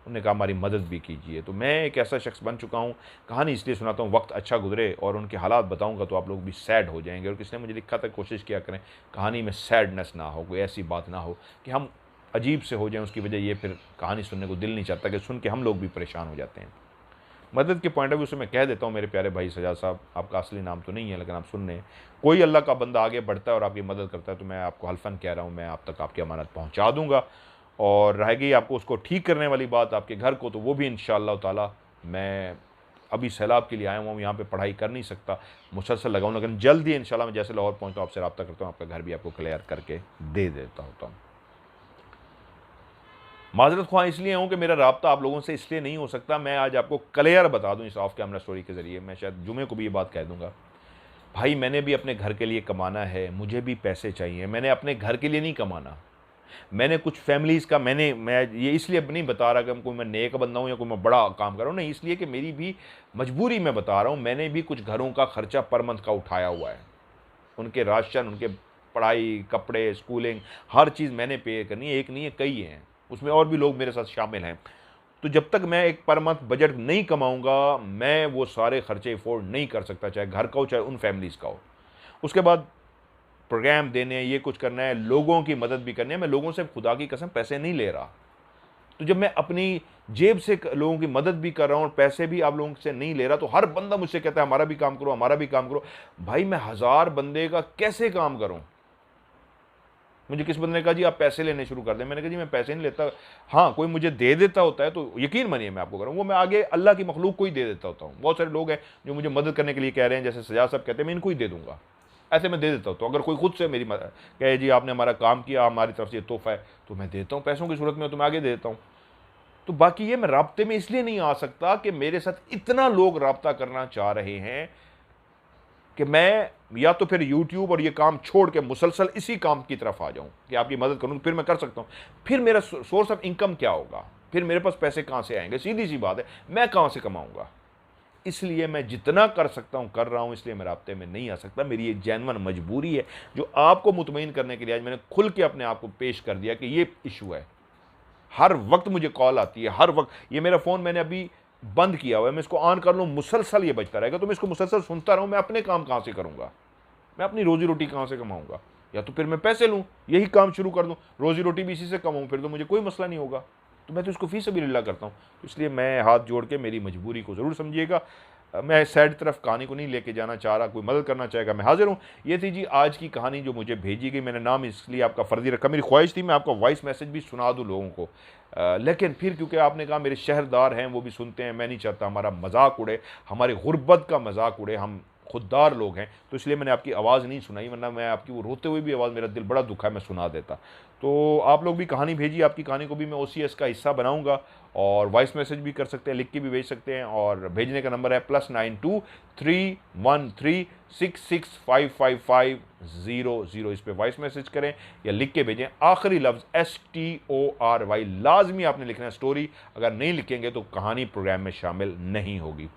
उन्होंने कहा हमारी मदद भी कीजिए। तो मैं एक ऐसा शख्स बन चुका हूँ, कहानी इसलिए सुनाता हूँ, वक्त अच्छा गुजरे और उनके हालात बताऊँगा तो आप लोग भी सैड हो जाएंगे। और किसी ने मुझे लिखा था, कोशिश किया करें कहानी में सैडनेस ना हो, कोई ऐसी बात ना हो कि हम अजीब से हो जाएं। उसकी वजह ये, फिर कहानी सुनने को दिल नहीं चाहता कि सुन के हम लोग भी परेशान हो जाते हैं। मदद के पॉइंट ऑफ व्यू से मैं कह देता हूँ, मेरे प्यारे भाई सजाद साहब, आपका असली नाम तो नहीं है लेकिन आप सुन रहे हैं, कोई अल्लाह का बंदा आगे बढ़ता है और आपकी मदद करता है तो मैं आपको हल्फन कह रहा हूँ, मैं आप तक आपकी अमानत पहुँचा दूँगा। और रह गई आपको उसको ठीक करने वाली बात, आपके घर को, तो वो भी इंशाअल्लाह ताला, मैं अभी सैलाब के लिए आया हुआ हूँ, यहाँ पे पढ़ाई कर नहीं सकता, मुसलसल लगाऊँ, लेकिन जल्द ही इंशाअल्लाह मैं जैसे लाहौर पहुँचता हूँ आपसे रब्ता करता हूँ, आपका घर भी आपको क्लियर करके दे देता होता हूँ। माजरत ख्वाह इसलिए हूँ कि मेरा रब्ता आप लोगों से इसलिए नहीं हो सकता। मैं आज आपको क्लियर बता दूँ इस ऑफ कैमरा स्टोरी के ज़रिए, मैं शायद जुमे को भी ये बात कह दूँगा, भाई मैंने भी अपने घर के लिए कमाना है, मुझे भी पैसे चाहिए। मैंने अपने घर के लिए नहीं कमाना, मैंने कुछ फैमिलीज़ का, मैं ये इसलिए नहीं बता रहा कि कोई मैं नेक बंदा हूँ या कोई मैं बड़ा काम कर रहा हूँ, नहीं, इसलिए कि मेरी भी मजबूरी में बता रहा हूँ। मैंने भी कुछ घरों का खर्चा पर मंथ का उठाया हुआ है, उनके राशन, उनके पढ़ाई, कपड़े, स्कूलिंग, हर चीज़ मैंने पे करनी है। एक नहीं है, कई हैं, उसमें और भी लोग मेरे साथ शामिल हैं। तो जब तक मैं एक पर मंथ बजट नहीं कमाऊँगा, मैं वो सारे खर्चे अफोर्ड नहीं कर सकता, चाहे घर का हो चाहे उन फैमिलीज़ का हो। उसके बाद प्रोग्राम देने हैं, ये कुछ करना है, लोगों की मदद भी करनी है। मैं लोगों से खुदा की कसम पैसे नहीं ले रहा। तो जब मैं अपनी जेब से लोगों की मदद भी कर रहा हूँ और पैसे भी आप लोगों से नहीं ले रहा, तो हर बंदा मुझसे कहता है हमारा भी काम करो, हमारा भी काम करो। भाई मैं 1000 बंदे का कैसे काम करूँ? मुझे किस बंदे ने कहा जी आप पैसे लेने शुरू कर दें। मैंने कहा जी मैं पैसे नहीं लेता, हाँ कोई मुझे दे देता होता है तो यकीन मानिए मैं आपको करूँ, वो मैं आगे अल्लाह की मखलूक को ही दे देता होता हूँ। बहुत सारे लोग हैं जो मुझे मदद करने के लिए कह रहे हैं, जैसे सजाद साहब कहते हैं, मैं इनको ही दे दूँगा। ऐसे मैं दे देता हूँ। तो अगर कोई खुद से मेरी मदद कहे जी आपने हमारा काम किया, हमारी तरफ से ये तोहफ़ा है, तो मैं देता हूँ, पैसों की सूरत में हो तो मैं आगे दे देता हूँ। तो बाकी ये मैं राब्ते में इसलिए नहीं आ सकता कि मेरे साथ इतना लोग राब्ता करना चाह रहे हैं कि मैं या तो फिर यूट्यूब और ये काम छोड़ के मुसलसल इसी काम की तरफ आ जाऊं कि आपकी मदद करूं, फिर मैं कर सकता हूं। फिर मेरा सोर्स ऑफ इनकम क्या होगा, फिर मेरे पास पैसे कहां से आएंगे? सीधी सी बात है, मैं कहां से कमाऊंगा? इसलिए मैं जितना कर सकता हूं कर रहा हूं, इसलिए मैं राब्ते में नहीं आ सकता। मेरी ये जेन्युइन मजबूरी है जो आपको मुतमईन करने के लिए आज मैंने खुल के अपने आप को पेश कर दिया कि ये इशू है। हर वक्त मुझे कॉल आती है, हर वक्त। ये मेरा फ़ोन मैंने अभी बंद किया हुआ है, मैं इसको ऑन कर लूँ मुसलसल ये बजता रहेगा, तो मैं इसको मुसलसल सुनता रहूँ। मैं अपने काम कहाँ से करूँगा? मैं अपनी रोज़ी रोटी कहाँ से कमाऊँगा? या तो फिर मैं पैसे लूँ, यही काम शुरू कर दूँ, रोज़ी रोटी भी इसी से कमाऊँ, फिर तो मुझे कोई मसला नहीं होगा। तो मैं तो इसको फ़ी सबिलिल्लाह करता हूँ। तो इसलिए मैं हाथ जोड़ के मेरी मजबूरी को ज़रूर समझिएगा। मैं सैड तरफ कहानी को नहीं लेके जाना चाह रहा, कोई मदद करना चाहेगा मैं हाज़िर हूँ। ये थी जी आज की कहानी जो मुझे भेजी गई। मैंने नाम इसलिए आपका फ़र्ज़ी रखा, मेरी ख्वाहिश थी मैं आपका वॉइस मैसेज भी सुना दूँ लोगों को, लेकिन फिर क्योंकि आपने कहा मेरे शहरदार हैं वो भी सुनते हैं, मैं नहीं चाहता हमारा मजाक उड़े, हमारी गुर्बत का मजाक उड़े, हम खुददार लोग हैं, तो इसलिए मैंने आपकी आवाज़ नहीं सुनाई, वरना मैं आपकी वो रोते हुए भी आवाज़, मेरा दिल बड़ा दुखा है, मैं सुना देता। तो आप लोग भी कहानी भेजिए, आपकी कहानी को भी मैं OCS का हिस्सा बनाऊंगा, और वॉइस मैसेज भी कर सकते हैं, लिख के भी भेज सकते हैं, और भेजने का नंबर है +92 313 665550। इस पर वॉइस मैसेज करें या लिख के भेजें। आखिरी लफ्ज़ STORY लाजमी आपने लिखना है। स्टोरी अगर नहीं लिखेंगे तो कहानी प्रोग्राम में शामिल नहीं होगी।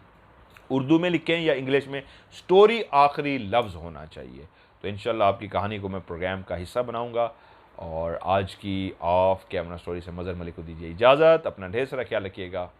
उर्दू में लिखें या इंग्लिश में, स्टोरी आखिरी लफ्ज़ होना चाहिए। तो इंशाल्लाह आपकी कहानी को मैं प्रोग्राम का हिस्सा बनाऊंगा। और आज की ऑफ कैमरा स्टोरी से मज़हर मलिक को दीजिए इजाज़त। अपना ढेर सारा ख्याल रखिएगा।